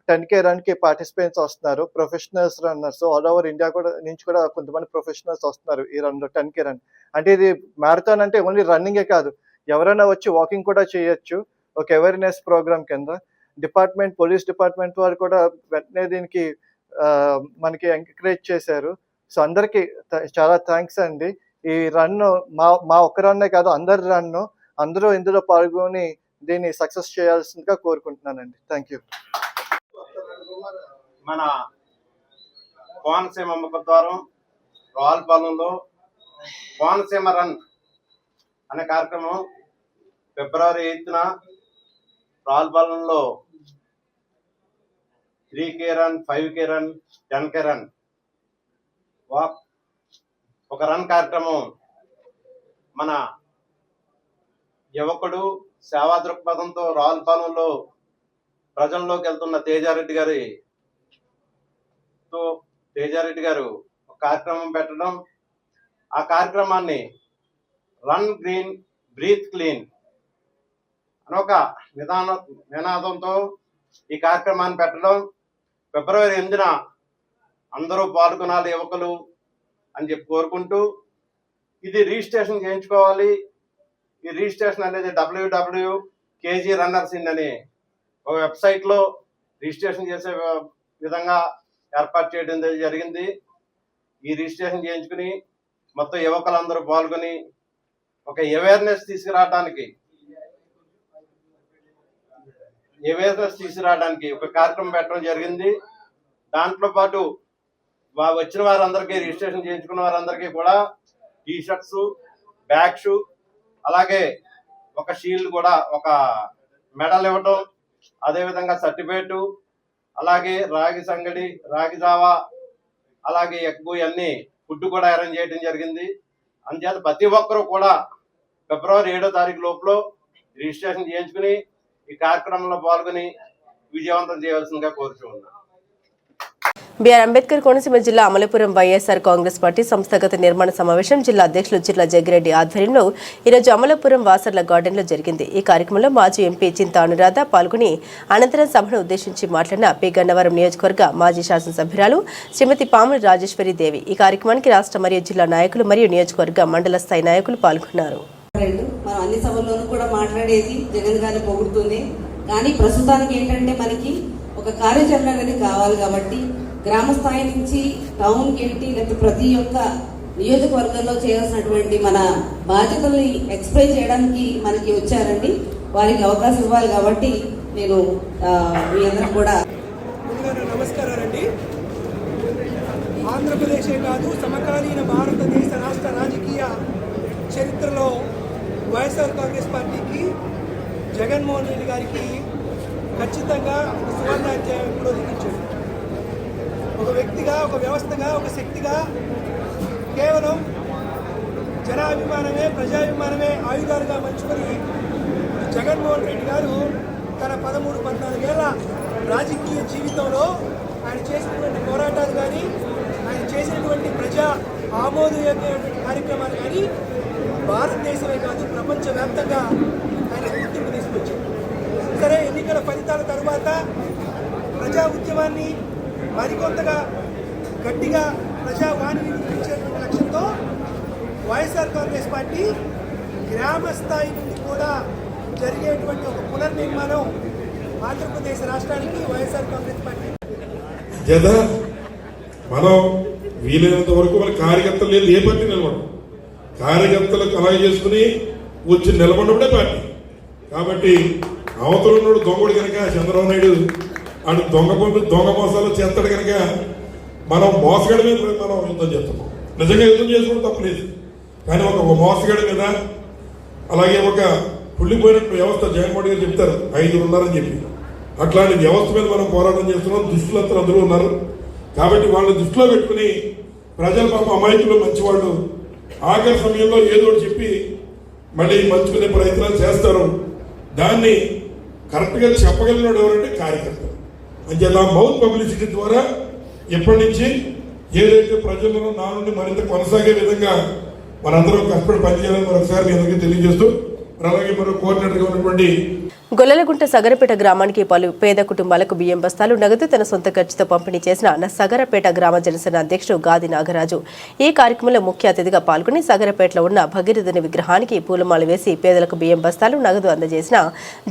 10K రన్కి పార్టిసిపేట్స్ వస్తున్నారు, professionals runners. All over India కూడా నుంచి కూడా కొంతమంది ప్రొఫెషనల్స్ వస్తున్నారు ఈ రన్లో, 10K రన్. అంటే ఇది మ్యారథాన్ అంటే ఓన్లీ రన్నింగే కాదు, ఎవరైనా వచ్చి వాకింగ్ కూడా చేయొచ్చు. ఒక అవేర్నెస్ ప్రోగ్రామ్ కింద పోలీస్ డిపార్ట్మెంట్ వారు కూడా వెంటనే దీనికి మనకి ఎంకరేజ్ చేశారు. సో అందరికీ చాలా థ్యాంక్స్ అండి. ఈ రన్ను మా ఒక్క రన్నే కాదు, అందరి రన్ను, అందరూ ఇందులో పాల్గొని దీన్ని సక్సెస్ చేయాల్సిందిగా కోరుకుంటున్నానండి. Thank you. మన కోనసీమ ముఖద్వారం రావులపాలెంలో కోనసీమ రన్ అనే కార్యక్రమం ఫిబ్రవరి 8న రావులపాలెంలో 3K run, 5K run, 10K run walk, ఒక రన్ కార్యక్రమం మన యువకుడు సేవా దృక్పథంతో రావులపాలెంలో ప్రజల్లోకి వెళ్తున్న తేజారెడ్డి గారు ఒక కార్యక్రమం పెట్టడం, ఆ కార్యక్రమాన్ని రన్ గ్రీన్ బ్రీత్ క్లీన్ అని ఒక నినాదంతో ఈ కార్యక్రమాన్ని పెట్టడం, ఫిబ్రవరి 8న అందరూ పాల్గొనాలి యువకులు అని చెప్పి కోరుకుంటూ, ఇది రిజిస్ట్రేషన్ చేయించుకోవాలి. ఈ రిజిస్ట్రేషన్ అనేది www.kg runners in అని ఒక వెబ్సైట్లో రిజిస్ట్రేషన్ చేసే విధంగా ఏర్పాటు చేయడం జరిగింది. ఈ రిజిస్ట్రేషన్ చేయించుకుని మొత్తం యువకులందరూ పాల్గొని ఒక అవేర్నెస్ తీసుకురావడానికి ఒక కార్యక్రమం పెట్టడం జరిగింది. దాంట్లో పాటు వచ్చిన వారందరికీ, రిజిస్ట్రేషన్ చేయించుకున్న వారందరికీ కూడా టీ షర్ట్స్, బ్యాగ్స్, అలాగే ఒక షీల్డ్ కూడా, ఒక మెడల్ ఇవ్వటం, అదేవిధంగా సర్టిఫికేటు, అలాగే రాగి సంగడి, రాగి జావా, అలాగే ఎగ్గు ఇవన్నీ ఫుడ్ కూడా అరేంజ్ చేయడం జరిగింది. అందుచేత ప్రతి ఒక్కరూ కూడా ఫిబ్రవరి 7వ తారీఖు లోపల రిజిస్ట్రేషన్ చేయించుకుని ఈ కార్యక్రమంలో పాల్గొని విజయవంతం చేయవలసిందిగా కోరుచున్నాను. బిఆర్ అంబేద్కర్ కోనసీమ జిల్లా అమలాపురం వైఎస్ఆర్ కాంగ్రెస్ పార్టీ సంస్థాగత నిర్మాణ సమావేశం జిల్లా అధ్యక్షులు జిల్లా జగ్గిరెడ్డి ఆధ్వర్యంలో ఈరోజు అమలాపురం వాసర్ల గార్డెన్లో జరిగింది. ఈ కార్యక్రమంలో మాజీ ఎంపీ చింత అనురాధ పాల్గొని అనంతరం సభను ఉద్దేశించి మాట్లాడిన పి గన్నవరం నియోజకవర్గ మాజీ శాసనసభ్యురాలు శ్రీమతి పాముల రాజేశ్వరి దేవి. ఈ కార్యక్రమానికి రాష్ట్ర మరియు జిల్లా నాయకులు మరియు నియోజకవర్గ మండల స్థాయి నాయకులు పాల్గొన్నారు. మనం అన్ని సభల్లోనూ కూడా మాట్లాడేది జగన్ గారిని పొగుడుతుంది, కానీ ప్రస్తుతానికి ఏంటంటే మనకి ఒక కార్యాచరణ అనేది కావాలి. కాబట్టి గ్రామ స్థాయి నుంచి టౌన్కి ఏంటి లేకపోతే ప్రతి ఒక్క నియోజకవర్గంలో చేయాల్సినటువంటి మన బాధ్యతల్ని ఎక్స్ప్లెయిన్ చేయడానికి మనకి వచ్చారండి. వారికి అవకాశం ఇవ్వాలి. కాబట్టి నేను మీ అందరూ కూడా నమస్కారాలండి. ఆంధ్రప్రదేశే కాదు, సమకాలీన భారతదేశ రాష్ట్ర రాజకీయ చరిత్రలో వైఎస్ఆర్ కాంగ్రెస్ పార్టీకి జగన్మోహన్ రెడ్డి గారికి ఖచ్చితంగా ఒక సువర్ణాధ్యాయం ఎప్పుడో లిఖించాడు. ఒక వ్యక్తిగా, ఒక వ్యవస్థగా, ఒక శక్తిగా కేవలం జనాభిమానమే, ప్రజాభిమానమే ఆయుధాలుగా మంచుకొని జగన్మోహన్ రెడ్డి గారు తన 13-14 ఏళ్ల రాజకీయ జీవితంలో ఆయన చేసినటువంటి పోరాటాలు కానీ, ఆయన చేసినటువంటి ప్రజా ఆమోదయోగ్యమైనటువంటి కార్యక్రమాలు కానీ భారతదేశమే కాదు ప్రపంచవ్యాప్తంగా ఆయన గుర్తింపు తీసుకొచ్చారు. సరే, ఎన్నికల ఫలితాల తర్వాత ప్రజా ఉద్యమాన్ని మరికొంతగా గట్టిగా ప్రజావాణిని వినిపించేటువంటి లక్ష్యంతో వైఎస్ఆర్ కాంగ్రెస్ పార్టీ గ్రామ స్థాయి నుండి కూడా జరిగేటువంటి ఒక పునర్నిర్మాణం ఆంధ్రప్రదేశ్ రాష్ట్రానికి వైఎస్ఆర్ కాంగ్రెస్ పార్టీ మనం వీలైనంత వరకు మన కార్యకర్తలు లేదు, ఏ పార్టీ నిలబడడం, కార్యకర్తలకు అలాగే చేసుకుని వచ్చి నిలబడినప్పుడే పార్టీ. కాబట్టి అవతల ఉన్నాడు దొంగడు కనుక చంద్రబాబు నాయుడు అటు దొంగ పనులు, దొంగ మోసాలు చేస్తాడు కనుక మనం మోసగాడి మీద మనం యుద్ధం చేస్తున్నాం. నిజంగా యుద్ధం చేసుకోవడం తప్పలేదు, కానీ ఒక మోసగాడి మీద, అలాగే ఒక కుళ్ళిపోయినట్టు వ్యవస్థ జగన్మోహన్ గారు చెప్తారు 5 ఉన్నారని చెప్పి, అట్లాంటి వ్యవస్థ మీద మనం పోరాటం చేస్తున్నాం. దుష్టులంతా అందరూ ఉన్నారు. కాబట్టి వాళ్ళని దృష్టిలో పెట్టుకుని ప్రజల పాప అమాయకులు, మంచివాళ్ళు ఆఖరి సమయంలో ఏదో చెప్పి మళ్ళీ మంచుకునే ప్రయత్నాలు చేస్తారు. దాన్ని కరెక్ట్గా చెప్పగలిగినాడు ఎవరంటే కార్యకర్తలు. అంచేత మౌత్ పబ్లిసిటీ ద్వారా ఎప్పటి నుంచి ఏదైతే ప్రజలను నా నుండి మరింత కొనసాగే విధంగా మనందరం కష్టపడి పనిచేయాలని మరొకసారి మీ అందరికీ తెలియజేస్తూ, అలాగే మరో కోఆర్డినేటర్గా ఉన్నటువంటి గొల్లలగుంట సగరపేట గ్రామానికి పలు పేద కుటుంబాలకు బియ్యం బస్తాలు నగదు తన సొంత ఖర్చుతో పంపిణీ చేసిన సగరపేట గ్రామ జనసేన అధ్యక్షుడు గాది నాగరాజు ఈ కార్యక్రమంలో ముఖ్య అతిథిగా పాల్గొని సగరపేటలో ఉన్న భగీరథుని విగ్రహానికి పూలమాల వేసి పేదలకు బియ్యం బస్తాలు నగదు అందజేసిన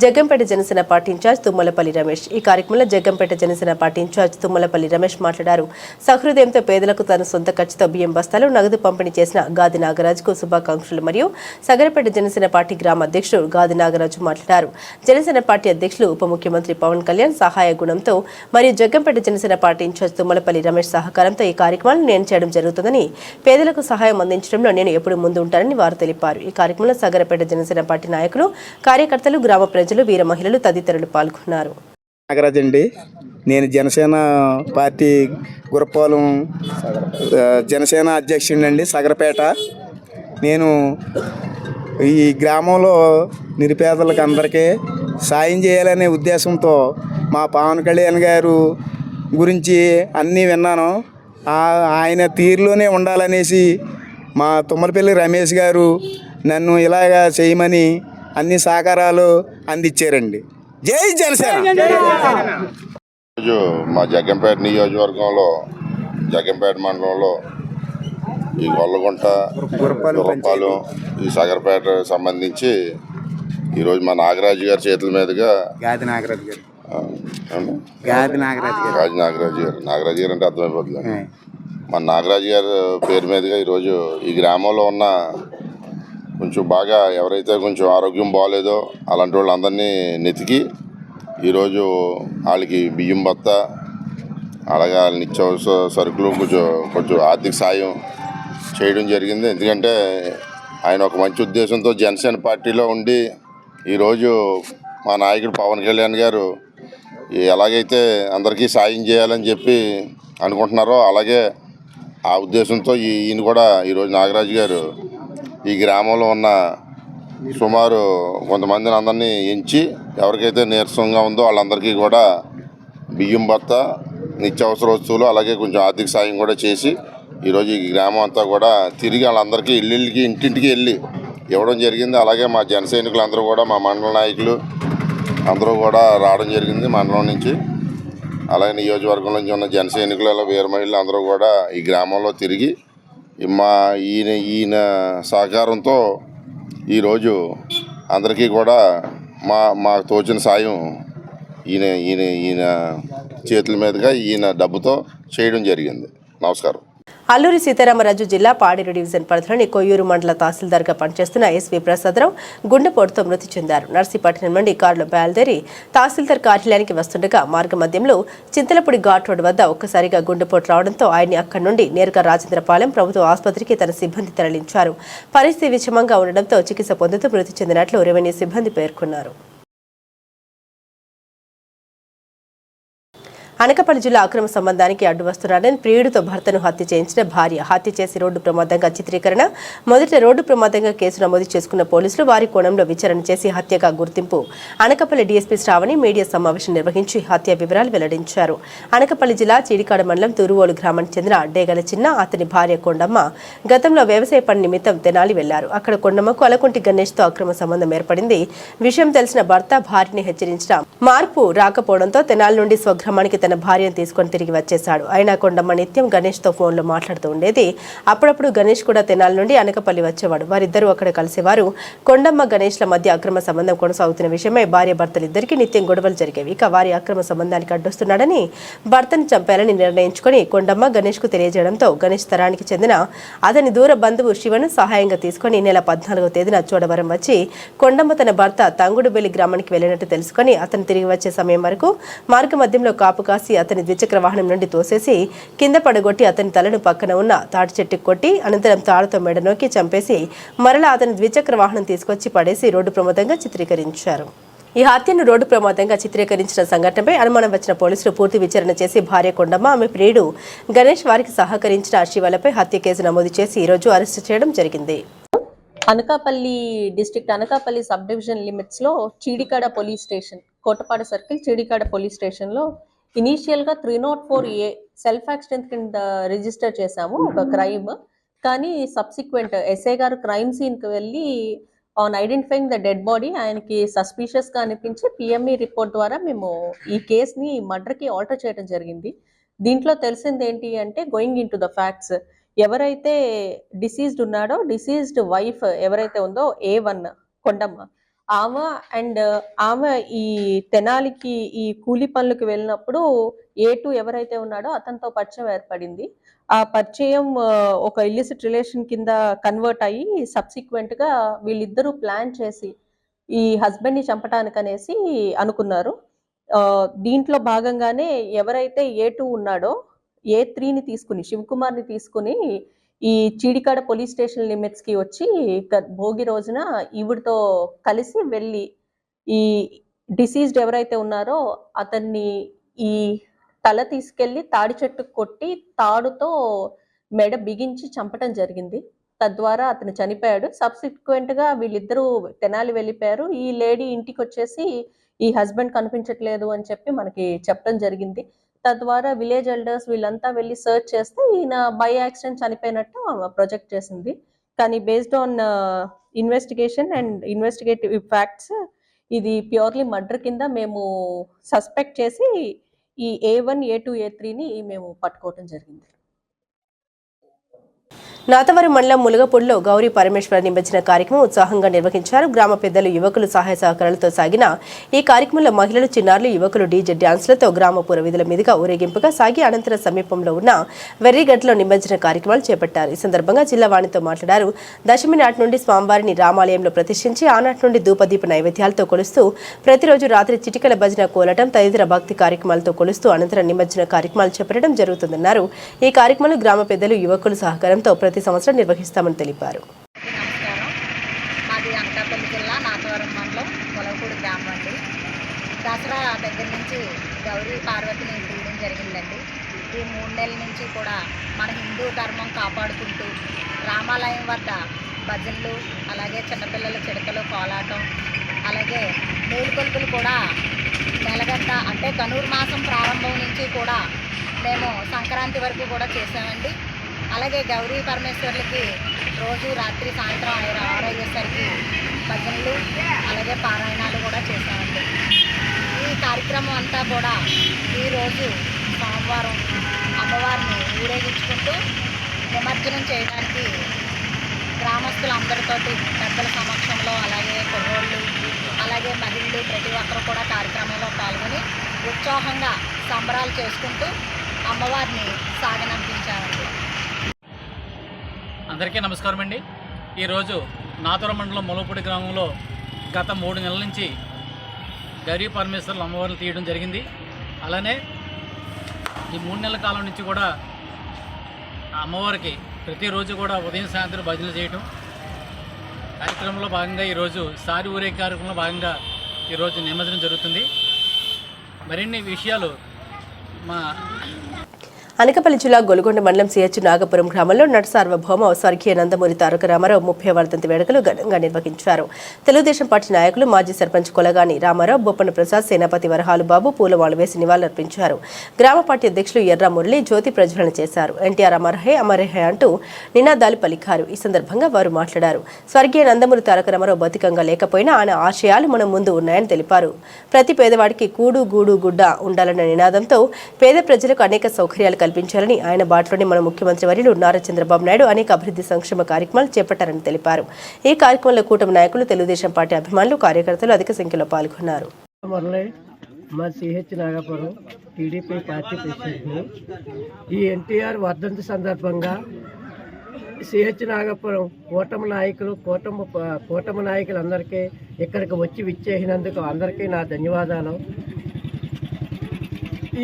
జగ్గంపేట జనసేన పార్టీ ఇన్ఛార్జ్ తుమ్మలపల్లి రమేష్. ఈ కార్యక్రమంలో జగ్గంపేట జనసేన పార్టీ ఇన్ఛార్జ్ తుమ్మలపల్లి రమేష్ మాట్లాడారు. సహృదయంతో పేదలకు తన సొంత ఖర్చుతో బియ్యం బస్తాలు నగదు పంపిణీ చేసిన గాది నాగరాజుకు శుభాకాంక్షలు. మరియు సగరపేట జనసేన పార్టీ గ్రామ అధ్యక్షుడు గాది నాగరాజు మాట్లాడారు. జనసేన పార్టీ అధ్యక్షులు ఉప ముఖ్యమంత్రి పవన్ కళ్యాణ్ సహాయ గుణంతో మరియు జగ్గంపేట జనసేన పార్టీ ఇన్ఛార్జ్ తుమ్మలపల్లి రమేష్ సహకారంతో ఈ కార్యక్రమాలను నేను చేయడం జరుగుతుందని, పేదలకు సహాయం అందించడంలో నేను ఎప్పుడు ముందు ఉంటానని వారు తెలిపారు. ఈ కార్యక్రమంలో సగరపేట జనసేన పార్టీ నాయకులు, కార్యకర్తలు, గ్రామ ప్రజలు, వీర మహిళలు తదితరులు పాల్గొన్నారు. నాగరాజ్ అండి, నేను జనసేన పార్టీ గురపాలెం జనసేన అధ్యక్షుడినండి సగరపేట. నేను ఈ గ్రామంలో నిరుపేదలకు అందరికీ సాయం చేయాలనే ఉద్దేశంతో మా పవన్ కళ్యాణ్ గారు గురించి అన్నీ విన్నాను. ఆయన తీరులోనే ఉండాలనేసి మా తుమ్మలపల్లి రమేష్ గారు నన్ను ఇలాగా చేయమని అన్ని సహకారాలు అందించారండి. జై జనసేన. ఈరోజు మా జగ్గంపేట నియోజకవర్గంలో, జగ్గంపేట మండలంలో ఈ గొల్లగుంట, గురపాలెం, ఈ సగరపేట సంబంధించి ఈరోజు మా నాగరాజు గారి చేతుల మీదుగా, గాది నాగరాజు గారు నాగరాజు గారు అంటే అర్థమైపోతుంది. మన నాగరాజు గారి పేరు మీదుగా ఈరోజు ఈ గ్రామంలో ఉన్న కొంచెం బాగా ఎవరైతే కొంచెం ఆరోగ్యం బాగోలేదో అలాంటి వాళ్ళందరినీ నెతికి ఈరోజు వాళ్ళకి బియ్యం బత్త, అలాగే నిత్యావసర సరుకులు, కొంచెం ఆర్థిక సాయం చేయడం జరిగింది. ఎందుకంటే ఆయన ఒక మంచి ఉద్దేశంతో జనసేన పార్టీలో ఉండి ఈరోజు మా నాయకుడు పవన్ కళ్యాణ్ గారు ఎలాగైతే అందరికీ సాయం చేయాలని చెప్పి అనుకుంటున్నారో అలాగే ఆ ఉద్దేశంతో ఈయన కూడా ఈరోజు నాగరాజు గారు ఈ గ్రామంలో ఉన్న సుమారు కొంతమందిని అందరినీ ఎంచి ఎవరికైతే నీరసంగా ఉందో వాళ్ళందరికీ కూడా బియ్యం బత్త, నిత్యావసర వస్తువులు, అలాగే కొంచెం ఆర్థిక సాయం కూడా చేసి ఈరోజు ఈ గ్రామం అంతా కూడా తిరిగి వాళ్ళందరికీ ఇళ్ళకి ఇంటింటికి వెళ్ళి ఇవ్వడం జరిగింది. అలాగే మా జన సైనికులు అందరూ కూడా, మా మండల నాయకులు అందరూ కూడా రావడం జరిగింది మండలం నుంచి. అలాగే నియోజకవర్గం నుంచి ఉన్న జన సైనికులు, వీర మహిళలు అందరూ కూడా ఈ గ్రామంలో తిరిగి ఈయన సహకారంతో ఈరోజు అందరికీ కూడా మాకు తోచిన సాయం ఈయన చేతుల మీదుగా ఈయన డబ్బుతో చేయడం జరిగింది. నమస్కారం. అల్లూరి సీతారామరాజు జిల్లా పాడేరు డివిజన్ పరిధిలోని కొయ్యూరు మండల తహసీల్దార్గా పనిచేస్తున్న ఎస్వి ప్రసాదరావు గుండెపోటుతో మృతి చెందారు. నర్సీపట్నం నుండి కారులో బయలుదేరి తహసీల్దార్ కార్యాలయానికి వస్తుండగా మార్గ మధ్యంలో చింతలపూడి ఘాట్ రోడ్ వద్ద ఒక్కసారిగా గుండెపోటు రావడంతో ఆయన్ని అక్కడి నుండి నేరుగా రాజేంద్రపాలెం ప్రభుత్వ ఆసుపత్రికి తన సిబ్బంది తరలించారు. పరిస్థితి విషమంగా ఉండడంతో చికిత్స పొందుతూ మృతి చెందినట్లు రెవెన్యూ సిబ్బంది పేర్కొన్నారు. అనకాపల్లి జిల్లా అక్రమ సంబంధానికి అడ్డు వస్తున్నారని ప్రియుడితో భర్తను హత్య చేయించిన భార్య హత్య చేసి రోడ్డు ప్రమాదంగా చిత్రీకరణ. మొదట రోడ్డు ప్రమాదంగా కేసు నమోదు చేసుకున్న పోలీసులు వారి కోణంలో విచారణ చేసి హత్యగా గుర్తింపు. అనకాపల్లి డీఎస్పీ శ్రావణి మీడియా సమావేశం నిర్వహించి హత్య వివరాలు వెల్లడించారు. అనకాపల్లి జిల్లా చీడికాడ మండలం తూరువోలు గ్రామానికి చెందిన డేగల చిన్న, అతని భార్య కొండమ్మ గతంలో వ్యవసాయ పని నిమిత్తం తెనాలి వెళ్లారు. అక్కడ కొండమ్మకు అలకుంటి గణేష్తో అక్రమ సంబంధం ఏర్పడింది. విషయం తెలిసిన భర్త భార్యని హెచ్చరించిన మార్పు రాకపోవడంతో తెనాలి నుండి స్వగ్రామానికి తన భార్యను తీసుకొని తిరిగి వచ్చేశాడు. అయినా కొండమ్మ నిత్యం గణేష్తో ఫోన్లో మాట్లాడుతూ ఉండేది. అప్పుడప్పుడు గణేష్ కూడా తెనాలి నుండి అనకాపల్లి వచ్చేవాడు. వారిద్దరూ అక్కడ కలిసేవారు. కొండమ్మ గణేష్ల మధ్య అక్రమ సంబంధం కొనసాగుతున్న విషయమై భార్య భర్తలిద్దరికీ నిత్యం గొడవలు జరిగేవి. ఇక వారి అక్రమ సంబంధానికి అడ్డొస్తున్నాడని భర్తను చంపాలని నిర్ణయించుకుని కొండమ్మ గణేష్కు తెలియజేయడంతో గణేష్ తరానికి చెందిన అతని దూర బంధువు శివను సహాయంగా తీసుకుని నెల 14వ తేదీన చోడవరం వచ్చి కొండమ్మ తన భర్త తంగుడుబెల్లి గ్రామానికి వెళ్లినట్టు తెలుసుకుని అతను తిరిగి వచ్చే సమయం వరకు మార్గ మధ్యంలో కాపు కాసి అతని ద్విచక్ర వాహనం నుండి తోసేసి కింద పడగొట్టి అతని తలను పక్కన ఉన్న తాటి చెట్టుకు కొట్టి అనంతరం తాడుతో మెడనోకి చంపేసి మరలా అతని ద్విచక్ర వాహనం తీసుకొచ్చి పడేసి రోడ్డు ప్రమాదంగా చిత్రీకరించారు. ఈ హత్యను రోడ్డు ప్రమాదంగా చిత్రీకరించిన సంఘటనపై అనుమానం వచ్చిన పోలీసులు పూర్తి విచారణ చేసి భార్య కొండమ్మ, ఆమె ప్రియుడు గణేష్ వారికి సహకరించిన శివలపై హత్య కేసు నమోదు చేసి ఈరోజు అరెస్టు చేయడం జరిగింది. Anakapalli district Anakapalli sub division లిమిట్స్లో Cheedikada police station, Kotapada circle Cheedikada police స్టేషన్లో ఇనీషియల్గా 304A సెల్ఫ్ యాక్సిడెంట్ కింద రిజిస్టర్ చేశాము ఒక క్రైమ్. కానీ సబ్సిక్వెంట్ ఎస్ఐ గారు క్రైమ్ సీన్కి వెళ్ళి on identifying the dead body ఆయనకి సస్పీషియస్గా అనిపించి పిఎంఈ రిపోర్ట్ ద్వారా మేము ఈ కేసుని మర్డర్కి ఆల్టర్ చేయడం జరిగింది. దీంట్లో తెలిసింది ఏంటి అంటే, going in to the facts, ఎవరైతే డిసీజ్డ్ ఉన్నాడో డిసీజ్డ్ వైఫ్ ఎవరైతే ఉందో A1 కొండమ్మ, ఆమె ఈ తెనాలికి ఈ కూలి పనులకు వెళ్ళినప్పుడు A2 ఎవరైతే ఉన్నాడో అతనితో పరిచయం ఏర్పడింది. ఆ పరిచయం ఒక ఇల్లిసిట్ రిలేషన్ కింద కన్వర్ట్ అయ్యి సబ్సిక్వెంట్గా వీళ్ళిద్దరూ ప్లాన్ చేసి ఈ హస్బెండ్ని చంపటానికనేసి అనుకున్నారు. దీంట్లో భాగంగానే ఎవరైతే A2 ఉన్నాడో A3ని తీసుకుని, శివకుమార్ని తీసుకుని ఈ చీడికాడ పోలీస్ స్టేషన్ లిమిట్స్కి వచ్చి భోగి రోజున ఈవిడితో కలిసి వెళ్ళి ఈ డిసీజ్డ్ ఎవరైతే ఉన్నారో అతన్ని ఈ తల తీసుకెళ్ళి తాడి చెట్టుకు కొట్టి తాడుతో మెడ బిగించి చంపటం జరిగింది. తద్వారా అతను చనిపోయాడు. సబ్సిక్వెంట్గా వీళ్ళిద్దరూ తెనాలి వెళ్ళిపోయారు. ఈ లేడీ ఇంటికి వచ్చేసి ఈ హస్బెండ్ కనిపించట్లేదు అని చెప్పి మనకి చెప్పడం జరిగింది. తద్వారా విలేజ్ ఎల్డర్స్ వీళ్ళంతా వెళ్ళి సర్చ్ చేస్తే ఈయన బై యాక్సిడెంట్ చనిపోయినట్టు ప్రొజెక్ట్ చేసింది. కానీ based on investigation and investigative facts ఇది ప్యూర్లీ మర్డర్ కింద మేము సస్పెక్ట్ చేసి ఈ A1, A2, A3ని మేము పట్టుకోవటం జరిగింది. నాతవరం మండలం ములగపూడిలో గౌరీ పరమేశ్వర నిమజ్జన కార్యక్రమం ఉత్సాహంగా నిర్వహించారు. గ్రామ పెద్దలు, యువకులు సహాయ సహకారాలతో సాగిన ఈ కార్యక్రమంలో మహిళలు, చిన్నారులు, యువకులు డీజే డ్యాన్స్లతో గ్రామ పురవీధుల మీదుగా ఊరేగింపుగా సాగి అనంతరం సమీపంలో ఉన్న వెర్రిగడ్డలో నిమజ్జన కార్యక్రమాలు చేపట్టారు. ఈ సందర్భంగా జిల్లా వాణితో మాట్లాడారు. దశమి నాటి నుండి స్వామివారిని రామాలయంలో ప్రతిష్ఠించి ఆనాటి నుండి ధూపదీప నైవేద్యాలతో కొలుస్తూ ప్రతిరోజు రాత్రి చిటికల భజన, కోలటం తదితర భక్తి కార్యక్రమాలతో కొలుస్తూ అనంతరం నిమజ్జన కార్యక్రమాలు చేపట్టడం జరుగుతుందన్నారు. ఈ కార్యక్రమంలో గ్రామ పెద్దలు, యువకుల సహకారంతో ప్రతి సంవత్సరం నిర్వహిస్తామని తెలిపారు. నమస్కారం. మాది అనకాపల్లి జిల్లా నాతవరం మండలం ములగపూడి గ్రామం అండి. దసరా దగ్గర నుంచి గౌరీ పార్వతిని తీయడం జరిగిందండి. ఈ 3 నెలల నుంచి కూడా మన హిందూ ధర్మం కాపాడుకుంటూ రామాలయం వద్ద భజనలు, అలాగే చిన్నపిల్లల చిడకలు, కోలాటం, అలాగే మేలుకొలుపులు కూడా నెలగంట అంటే ధనుర్ మాసం ప్రారంభం నుంచి కూడా మేము సంక్రాంతి వరకు కూడా చేసామండి. అలాగే గౌరీ పరమేశ్వర్లకి రోజు రాత్రి సాయంత్రం 6 అయ్యేసరికి భజనలు, అలాగే పారాయణాలు కూడా చేసామండి. ఈ కార్యక్రమం అంతా కూడా ఈరోజు సోమవారం అమ్మవారిని ఊరేగించుకుంటూ నిమజ్జనం చేయడానికి గ్రామస్తులందరితోటి పెద్దల సమక్షంలో, అలాగే కుర్రోళ్ళు, అలాగే మహిళలు ప్రతి ఒక్కరు కూడా కార్యక్రమంలో పాల్గొని ఉత్సాహంగా సంబరాలు చేసుకుంటూ అమ్మవారిని సాగనంపించారండి. అందరికీ నమస్కారం అండి. ఈరోజు నాతూర మండలం మొలపూడి గ్రామంలో గత 3 నెలల నుంచి గౌరీ పరమేశ్వర్ల అమ్మవారిని తీయడం జరిగింది. అలానే ఈ 3 నెలల కాలం నుంచి కూడా అమ్మవారికి ప్రతిరోజు కూడా ఉదయం సాయంత్రం భజనలు చేయడం కార్యక్రమంలో భాగంగా ఈరోజు సారి ఊరే కార్యక్రమంలో భాగంగా ఈరోజు నిమజ్జనం జరుగుతుంది. మరిన్ని విషయాలు మా అనకాపల్లి జిల్లా గొలుగొండ మండలం సిహెచ్ నాగపురం గ్రామంలో నట సార్వభౌమ స్వర్గీయ నందమూరి తారక రామారావు 30వ వర్ధంతి వేడుకలు ఘనంగా నిర్వహించారు. తెలుగుదేశం పార్టీ నాయకులు మాజీ సర్పంచ్ కొలగాని రామారావు, బొప్పన ప్రసాద్, సేనాపతి వరహాలు బాబు పూలమాలు వేసి నివాళులర్పించారు. గ్రామ పార్టీ అధ్యక్షులు ఎర్ర మురళి జ్యోతి ప్రజ్వలన చేశారు. ఎన్టీఆర్ అమర్హే అమర్హే అంటూ నినాదాలు పలికారు. ఈ సందర్భంగా వారు మాట్లాడారు. స్వర్గీయ నందమూరి తారక రామారావు బతికంగా లేకపోయినా ఆయన ఆశయాలు మన ముందు ఉన్నాయని తెలిపారు. ప్రతి పేదవాడికి కూడు గూడు గుడ్డ ఉండాలన్న నినాదంతో పేద ప్రజలకు అనేక సౌకర్యాలు కల్పించాలని, ఆయన బాటలోనే మన ముఖ్యమంత్రి వర్యులు నారా చంద్రబాబు నాయుడు అనేక అభివృద్ధి సంక్షేమ కార్యక్రమాలు చేపట్టారని తెలిపారు. ఈ కార్యక్రమంలో కూటమి నాయకులు, తెలుగుదేశం పార్టీ అభిమానులు, కార్యకర్తలు అధిక సంఖ్యలో పాల్గొన్నారు. మా సిహెచ్ నాగపురం టీడీపీ పార్టీ ప్రెసిడెంట్ని. ఈ ఎన్టీఆర్ వర్ధంతి సందర్భంగా సిహెచ్ నాగపురం కూటమి నాయకులందరికీ ఇక్కడికి వచ్చి విచ్చేసినందుకు అందరికీ నా ధన్యవాదాలు.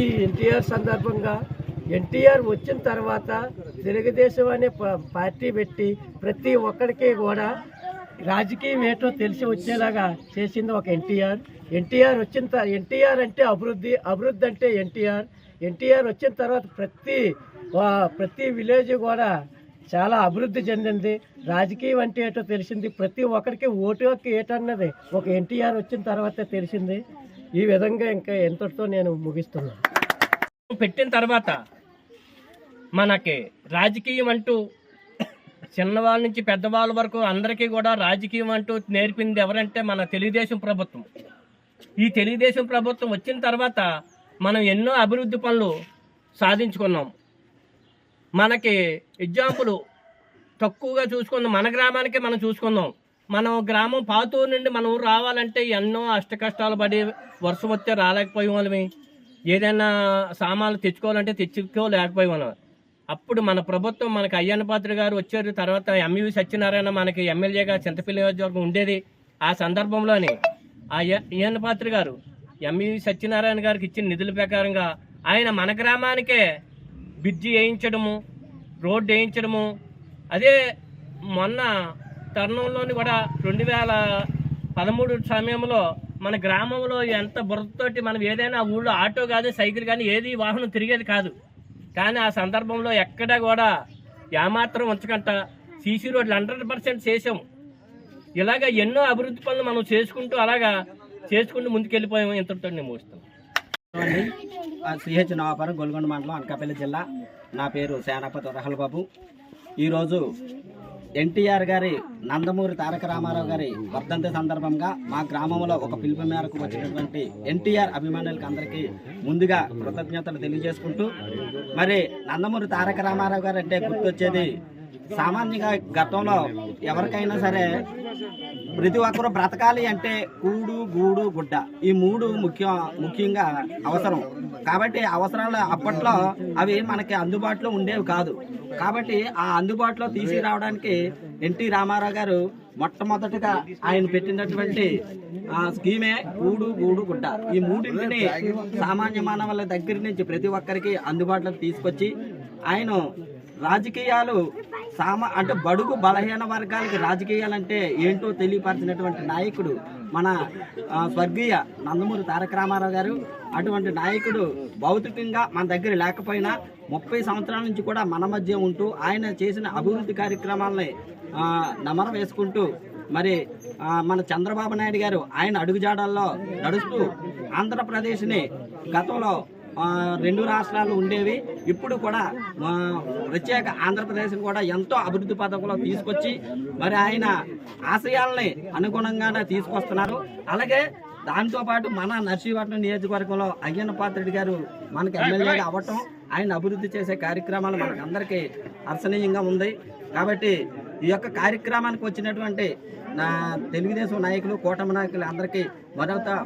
ఈ ఎన్టీఆర్ సందర్భంగా ఎన్టీఆర్ వచ్చిన తర్వాత తెలుగుదేశం అనే పార్టీ పెట్టి ప్రతి ఒక్కరికి కూడా రాజకీయం ఏంటో తెలిసి వచ్చేలాగా చేసింది ఒక ఎన్టీఆర్. ఎన్టీఆర్ అంటే అభివృద్ధి అంటే ఎన్టీఆర్ వచ్చిన తర్వాత ప్రతి విలేజ్ కూడా చాలా అభివృద్ధి చెందింది. రాజకీయం అంటే ఏంటో తెలిసింది. ప్రతి ఒక్కరికి ఓటు హక్కు ఏంటన్నది ఒక ఎన్టీఆర్ వచ్చిన తర్వాతే తెలిసింది. ఈ విధంగా ఇంకా ఎంతటితో నేను ముగిస్తున్నాను. పెట్టిన తర్వాత మనకి రాజకీయం అంటూ చిన్నవాళ్ళ నుంచి పెద్దవాళ్ళ వరకు అందరికీ కూడా రాజకీయం అంటూ నేర్పింది ఎవరంటే మన తెలుగుదేశం ప్రభుత్వం. ఈ తెలుగుదేశం ప్రభుత్వం వచ్చిన తర్వాత మనం ఎన్నో అభివృద్ధి పనులు సాధించుకున్నాం. మనకి ఎగ్జాంపుల్ తక్కువగా చూసుకున్నాం, మన గ్రామానికి మనం చూసుకున్నాం. మనం గ్రామం పాతూరు నుండి మన ఊరు రావాలంటే ఎన్నో అష్టకష్టాలు పడి వర్షం వస్తే రాలేకపోయే వాళ్ళమి, ఏదైనా సామాన్లు తెచ్చుకోవాలంటే తెచ్చుకోలేకపోయే వాళ్ళం. అప్పుడు మన ప్రభుత్వం మనకి అయ్యన్న పాత్ర గారు వచ్చారు. తర్వాత ఎంవి సత్యనారాయణ మనకి ఎమ్మెల్యేగా చింతపల్లి నియోజకవర్గం ఉండేది. ఆ సందర్భంలోని ఆ అయ్యన్న పాత్ర గారు ఎంవి సత్యనారాయణ గారికి ఇచ్చిన నిధుల ప్రకారంగా ఆయన మన గ్రామానికే బ్రిడ్జి వేయించడము, రోడ్డు వేయించడము. అదే మొన్న తరుణంలోని కూడా 2013 సమయంలో మన గ్రామంలో ఎంత బురదతోటి మనం ఏదైనా ఊళ్ళో ఆటో కానీ సైకిల్ కానీ ఏది వాహనం తిరిగేది కాదు. కానీ ఆ సందర్భంలో ఎక్కడా కూడా ఏమాత్రం ఉంచకంట సీసీ రోడ్లు 100% చేసాం. ఇలాగ ఎన్నో అభివృద్ధి పనులు మనం చేసుకుంటూ ముందుకెళ్ళిపోయాము. ఇంతటితో నేను ముగిస్తాను. సిహెచ్ నాగపురం గొలుగొండ మండలం అనకాపల్లి జిల్లా. నా పేరు సేనాపతి వరహాలు బాబు. ఈరోజు ఎన్టీఆర్ గారి నందమూరి తారక రామారావు గారి వర్ధంతి సందర్భంగా మా గ్రామంలో ఒక పిలుపు మేరకు వచ్చినటువంటి ఎన్టీఆర్ అభిమానులకు అందరికీ ముందుగా కృతజ్ఞతలు తెలియజేసుకుంటూ, మరి నందమూరి తారక రామారావు గారు అంటే గుర్తొచ్చేది సామాన్యంగా గతంలో ఎవరికైనా సరే ప్రతి ఒక్కరూ బ్రతకాలి అంటే కూడు గూడు గుడ్డ ఈ 3 ముఖ్యంగా అవసరం. కాబట్టి అవసరాలు అప్పట్లో అవి మనకి అందుబాటులో ఉండేవి కాదు. కాబట్టి ఆ అందుబాటులో తీసుకురావడానికి ఎన్టీ రామారావు గారు మొట్టమొదటిగా ఆయన పెట్టినటువంటి స్కీమే కూడు గూడు గుడ్డ. ఈ 3ని సామాన్య మానవుల దగ్గర నుంచి ప్రతి ఒక్కరికి అందుబాటులోకి తీసుకొచ్చి ఆయన రాజకీయాలు అంటే బడుగు బలహీన వర్గాలకి రాజకీయాలంటే ఏంటో తెలియపరిచినటువంటి నాయకుడు మన స్వర్గీయ నందమూరి తారక రామారావు గారు. అటువంటి నాయకుడు భౌతికంగా మన దగ్గర లేకపోయినా 30 సంవత్సరాల నుంచి కూడా మన మధ్య ఉంటూ ఆయన చేసిన అభివృద్ధి కార్యక్రమాలని నమర వేసుకుంటూ మరి మన చంద్రబాబు నాయుడు గారు ఆయన అడుగుజాడల్లో నడుస్తూ ఆంధ్రప్రదేశ్ని గతంలో 2 రాష్ట్రాలు ఉండేవి, ఇప్పుడు కూడా ప్రత్యేక ఆంధ్రప్రదేశ్ని కూడా ఎంతో అభివృద్ధి పథకంలో తీసుకొచ్చి మరి ఆయన ఆశయాలని అనుగుణంగానే తీసుకొస్తున్నారు. అలాగే దాంతోపాటు మన నర్సీపట్నం నియోజకవర్గంలో అయ్యన్న పాత్రుడు గారు మనకి ఎమ్మెల్యేగా అవ్వటం, ఆయన అభివృద్ధి చేసే కార్యక్రమాలు మనకు అందరికీ హర్షణీయంగా ఉంది. కాబట్టి ఈ యొక్క కార్యక్రమానికి వచ్చినటువంటి నా తెలుగుదేశం నాయకులు, కూటమి నాయకులు అందరికీ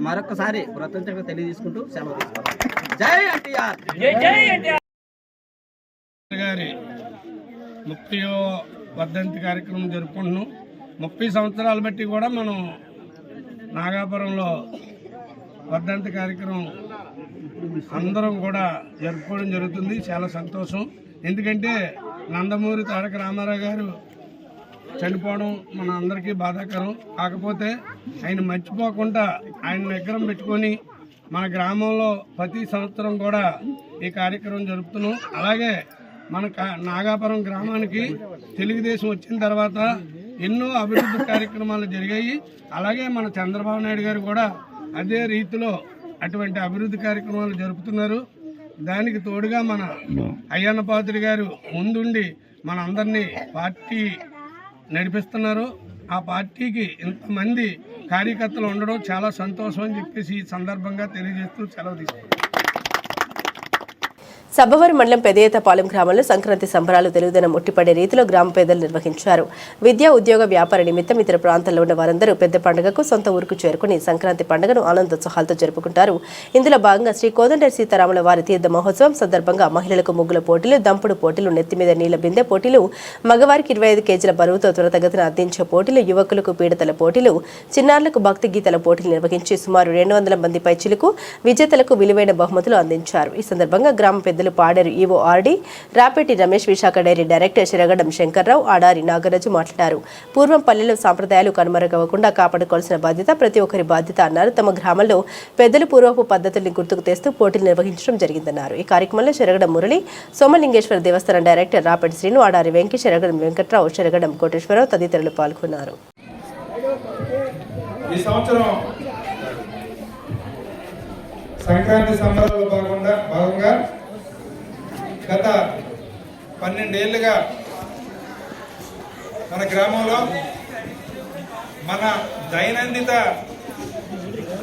మరొకసారి కృతజ్ఞతలు తెలియజేసుకుంటూ సెలవు తీసుకుంటాం. జై ఎన్టీఆర్. గారి 30వ వర్ధంతి కార్యక్రమం జరుపుకుంటున్నాం. 30 సంవత్సరాలు బట్టి కూడా మనం నాగాపురంలో వర్ధంతి కార్యక్రమం అందరం కూడా జరుపుకోవడం జరుగుతుంది. చాలా సంతోషం. ఎందుకంటే నందమూరి తారక రామారావు గారు చనిపోవడం మన అందరికీ బాధాకరం. కాకపోతే ఆయన మర్చిపోకుండా ఆయన విగ్రహం పెట్టుకొని మన గ్రామంలో ప్రతి సంవత్సరం కూడా ఈ కార్యక్రమం జరుపుతున్నాం. అలాగే మన నాగాపురం గ్రామానికి తెలుగుదేశం వచ్చిన తర్వాత ఎన్నో అభివృద్ధి కార్యక్రమాలు జరిగాయి. అలాగే మన చంద్రబాబు నాయుడు గారు కూడా అదే రీతిలో అటువంటి అభివృద్ధి కార్యక్రమాలు జరుపుతున్నారు. దానికి తోడుగా మన అయ్యన్న పాత్రుడు గారు ముందుండి మన అందరినీ పార్టీ నడిపిస్తున్నారు. ఆ పార్టీకి ఇంతమంది కార్యకర్తలు ఉండడం చాలా సంతోషం అని చెప్పేసి ఈ సందర్భంగా తెలియజేస్తూ సెలవు తీసుకుంటాం. సబ్బవరం మండలం పెదయేతపాలెం గ్రామంలో సంక్రాంతి సంబరాలు తెలుగుదనం ఉట్టిపడే రీతిలో గ్రామ పేదలు నిర్వహించారు. విద్యా, ఉద్యోగ, వ్యాపార నిమిత్తం ఇతర ప్రాంతాల్లో ఉన్న వారందరూ పెద్ద పండుగకు సొంత ఊరుకు చేరుకుని సంక్రాంతి పండుగను ఆనందోత్సాహాలతో జరుపుకుంటారు. ఇందులో భాగంగా శ్రీ కోదండరాం సీతారాముల వారి తీర్థ మహోత్సవం సందర్భంగా మహిళలకు ముగ్గుల పోటీలు, దంపుడు పోటీలు, నెత్తిమీద నీళ్ల బిందె పోటీలు, మగవారికి 25 కేజీల బరువుతో త్వరతగతిన అందించే పోటీలు, యువకులకు పీడతల పోటీలు, చిన్నారులకు భక్తి గీతల పోటీలు నిర్వహించి సుమారు 200 మంది పైచిలకు విజేతలకు విలువైన బహుమతులు అందించారు. ఈ సందర్భంగా గ్రామ పెద్దలు Paderu EO RD, Rapeti Ramesh, Visakha dairy director Siragadam Shankarrao, Adari Nagaraju మాట్లాడారు. పూర్వం పల్లెల్లో సాంప్రదాయాలు కనుమరుగవ్వకుండా కాపాడుకోవాల్సిన బాధ్యత ప్రతి ఒక్కరి బాధ్యత అన్నారు. తమ గ్రామంలో పెద్దలు పూర్వపు పద్ధతుల్ని గుర్తుకు తెస్తూ పోటీలు నిర్వహించడం జరిగిందన్నారు. ఈ కార్యక్రమంలో శిరగడం మురళి, సోమలింగేశ్వర దేవస్థానం డైరెక్టర్ రాపేటి శ్రీను, ఆడారి వెంకి, శిరగడం వెంకట్రావు, శిరగడం కోటేశ్వరరావు తదితరులు పాల్గొన్నారు. ఈ సంవత్సరం సంక్రాంతి సంబరాల్లో భాగంగా గత 12 ఏళ్ళుగా మన గ్రామంలో మన దైనందిత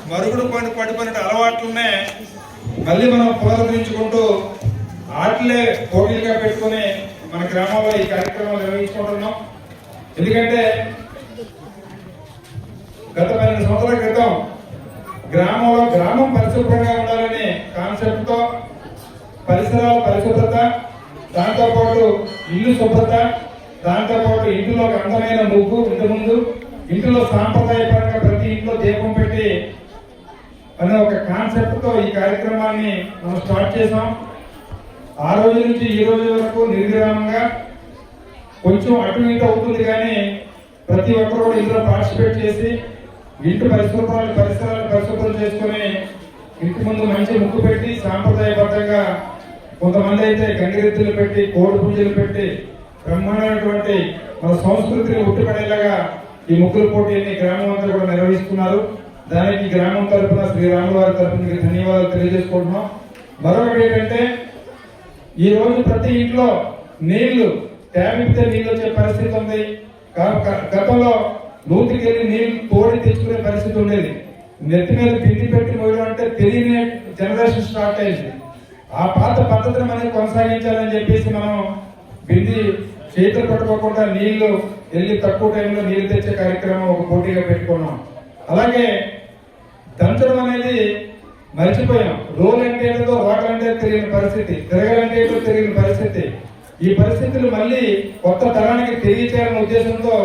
మరుగుడు పడిపోయిన అలవాట్లనే మళ్ళీ మనం పునరుద్ధరించుకుంటూ ఆటలే పోటీలుగా పెట్టుకుని మన గ్రామంలో ఈ కార్యక్రమాలు నిర్వహించుకుంటున్నాం. ఎందుకంటే గత 12 సంవత్సరాల క్రితం గ్రామం పరిశుభ్రంగా ఉండాలనే కాన్సెప్ట్తో పరిసరాల పరిశుభ్రత, దాంతోపాటు ఇల్లు శుభ్రత, దాంతోపాటు ఇంటిలో ఒక అందమైన ముగ్గు ఇంటి ముందు, ఇంటిలో సాంప్రదాయపరంగా ప్రతి ఇంట్లో దీపం పెట్టి అనే ఒక కాన్సెప్ట్తో ఈ కార్యక్రమాన్ని మనం స్టార్ట్ చేసాం. ఆ రోజు నుంచి ఈ రోజు వరకు నిర్విరామంగా కొంచెం అటు ఇటు అవుతుంది, కానీ ప్రతి ఒక్కరు కూడా ఇందులో పార్టిసిపేట్ చేసి ఇంటి పరిశుభ్రాలు పరిసరాలు పరిశుభ్రం చేసుకుని ఇంటి ముందు మంచి ముగ్గు పెట్టి సాంప్రదాయబద్ధంగా కొంతమంది అయితే గంగిరెద్దులు పెట్టి కోడి పూజలు పెట్టి బ్రహ్మాండమైనటువంటి మన సంస్కృతిని ఉట్టిపడేలాగా ఈ ముగ్గుల పోటీని గ్రామం అంతా కూడా నిర్వహిస్తున్నారు. దానికి గ్రామం తరఫున శ్రీరాముల వారి తరఫున ధన్యవాదాలు తెలియజేసుకుంటున్నాం. మరొకటి ఏంటంటే ఈ రోజు ప్రతి ఇంట్లో నీళ్లు ట్యాప్ ఇస్తే నీళ్ళు వచ్చే పరిస్థితి ఉంది. గతంలో నూతికి వెళ్ళి నీళ్లు తోడి తెచ్చుకునే పరిస్థితి ఉండేది. నెత్తి మీద బింది పెట్టి పోయడం అంటే తెలియని జనరేషన్ స్టార్ట్ అయింది. ఆ పాత పద్ధతిని మనం కొనసాగించాలని చెప్పేసి మనం బింది చేతులు పట్టుకోకుండా నీళ్లు వెళ్ళి తక్కువ టైంలో నీళ్లు తెచ్చే కార్యక్రమం ఒక పోటీగా పెట్టుకున్నాం. అలాగే దంచడం అనేది మర్చిపోయాం. రోల్ అంటే ఏదో వాటర్ అంటే తెలియని పరిస్థితి, తిరగాలంటే ఏదో తెలియని పరిస్థితి. ఈ పరిస్థితులు మళ్ళీ కొత్త తరానికి తెలియచేయాలనే ఉద్దేశంతో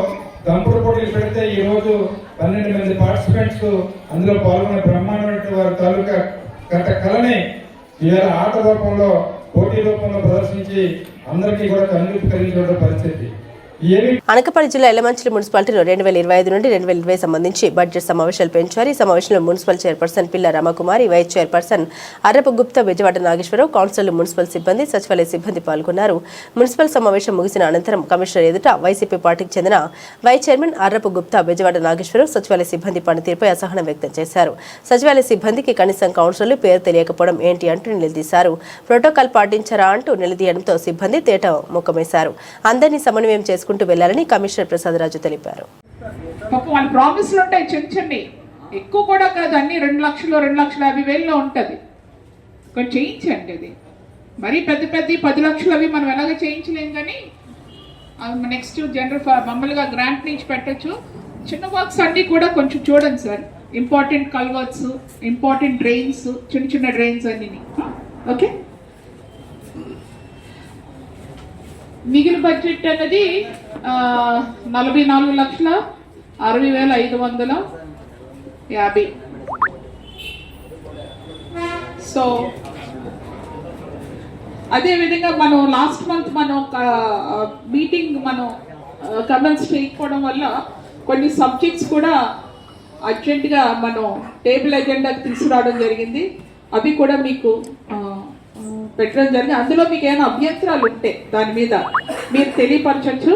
దంపుడు పోటీలు పెడితే ఈ రోజు 12 మంది పార్టిసిపెంట్స్ అందులో పాల్గొనే బ్రహ్మాండమైన వారి తాలూకా గత కళని ఇవాళ ఆట రూపంలో పోటీ రూపంలో ప్రదర్శించి అందరికీ కూడా కనువిప్పు కలిగించిన పరిస్థితి. అనకాపల్లి జిల్లా ఎలమంచిలి మున్సిపాలిటీలో 2025 నుండి 2020 సంబంధించి బడ్జెట్ సమావేశాలు పెంచారు. ఈ సమావేశంలో మున్సిపల్ చైర్పర్సన్ పిల్ల రమకుమారి, వైస్ చైర్పర్సన్ అర్రపు గుప్తా, బెజవాడ నాగేశ్వరరావు, కౌన్సిలర్లు, మున్సిపల్ సిబ్బంది, సచివాలయ సిబ్బంది పాల్గొన్నారు. మున్సిపల్ సమావేశం ముగిసిన అనంతరం కమిషనర్ ఎదుట వైసీపీ పార్టీకి చెందిన వైస్ చైర్మన్ అర్రపు గుప్తా, బెజవాడ నాగేశ్వరరావు సచివాలయ సిబ్బంది పనితీరుపై అసహనం వ్యక్తం చేశారు. సచివాలయ సిబ్బందికి కనీసం కౌన్సిలర్లు పేరు తెలియకపోవడం ఏంటి అంటూ నిలదీశారు. ప్రోటోకాల్ పాటించారా అంటూ నిలదీయడంతో సిబ్బంది తేట ముఖమేశారు. అందరినీ సమన్వయం చేసుకుంటూ వెళ్లాలని కమిషనర్ ప్రసాదరాజు తెలిపారు. వాళ్ళ ప్రామిస్లు ఉంటాయి చిన్న ఎక్కువ కూడా కాదు, అన్ని 2 లక్షలు 2,50,000 ఉంటుంది. కొంచెం చేయించండి. అది మరీ పెద్ద 10 లక్షలు అవి మనం ఎలాగ చేయించలేం, కానీ నెక్స్ట్ జనరల్ మామూలుగా గ్రాంట్ నుంచి పెట్టచ్చు. చిన్న వర్క్స్ అన్నీ కూడా కొంచెం చూడండి sir. Important culverts, important drains, చిన్న డ్రైన్స్ అన్నీ. ఓకే, మిగిలిన బడ్జెట్ అన్నది 44,60,550. సో అదేవిధంగా మనం లాస్ట్ మంత్ మనం మీటింగ్ మనం కమెంట్స్ చేయకపోవడం వల్ల కొన్ని సబ్జెక్ట్స్ కూడా అర్జెంటుగా మనం టేబుల్ ఎజెండాకి తీసుకురావడం జరిగింది. అవి కూడా మీకు పెట్టడం జరిగింది. అందులో మీకు ఏమైనా అభ్యంతరాలు ఉంటే దాని మీద మీరు తెలియపరచచ్చు.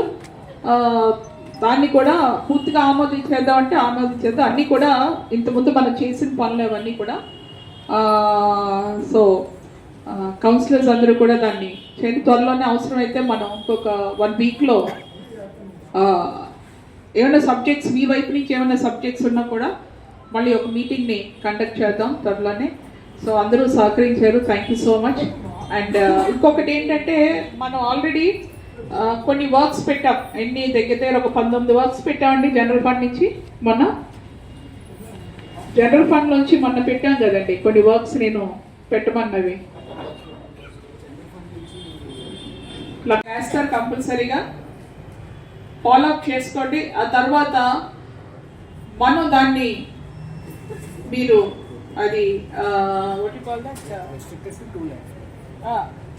దాన్ని కూడా పూర్తిగా ఆమోదించేద్దాం అంటే ఆమోదించేద్దాం. అన్నీ కూడా ఇంతకుముందు మనం చేసిన పనులు అవన్నీ కూడా. సో కౌన్సిలర్స్ అందరూ కూడా దాన్ని చేయండి. త్వరలోనే అవసరమైతే మనం ఇంకొక 1 వీక్లో ఏమైనా సబ్జెక్ట్స్ మీ వైపు నుంచి ఏమైనా సబ్జెక్ట్స్ ఉన్నా కూడా మళ్ళీ ఒక మీటింగ్ని కండక్ట్ చేద్దాం త్వరలోనే. సో అందరూ సహకరించారు, thank you so much. And ఇంకొకటి ఏంటంటే మనం ఆల్రెడీ కొన్ని వర్క్స్ పెట్టాం. ఎన్ని దగ్గర ఒక 19 వర్క్స్ పెట్టామండి జనరల్ ఫండ్ నుంచి. మొన్న జనరల్ ఫండ్ నుంచి మొన్న పెట్టాం కదండి కొన్ని వర్క్స్ నేను పెట్టమన్నవి. ఇట్లా చేస్తారు, కంపల్సరీగా ఫాలో అప్ చేసుకోండి. ఆ తర్వాత మనం దాన్ని మీరు అది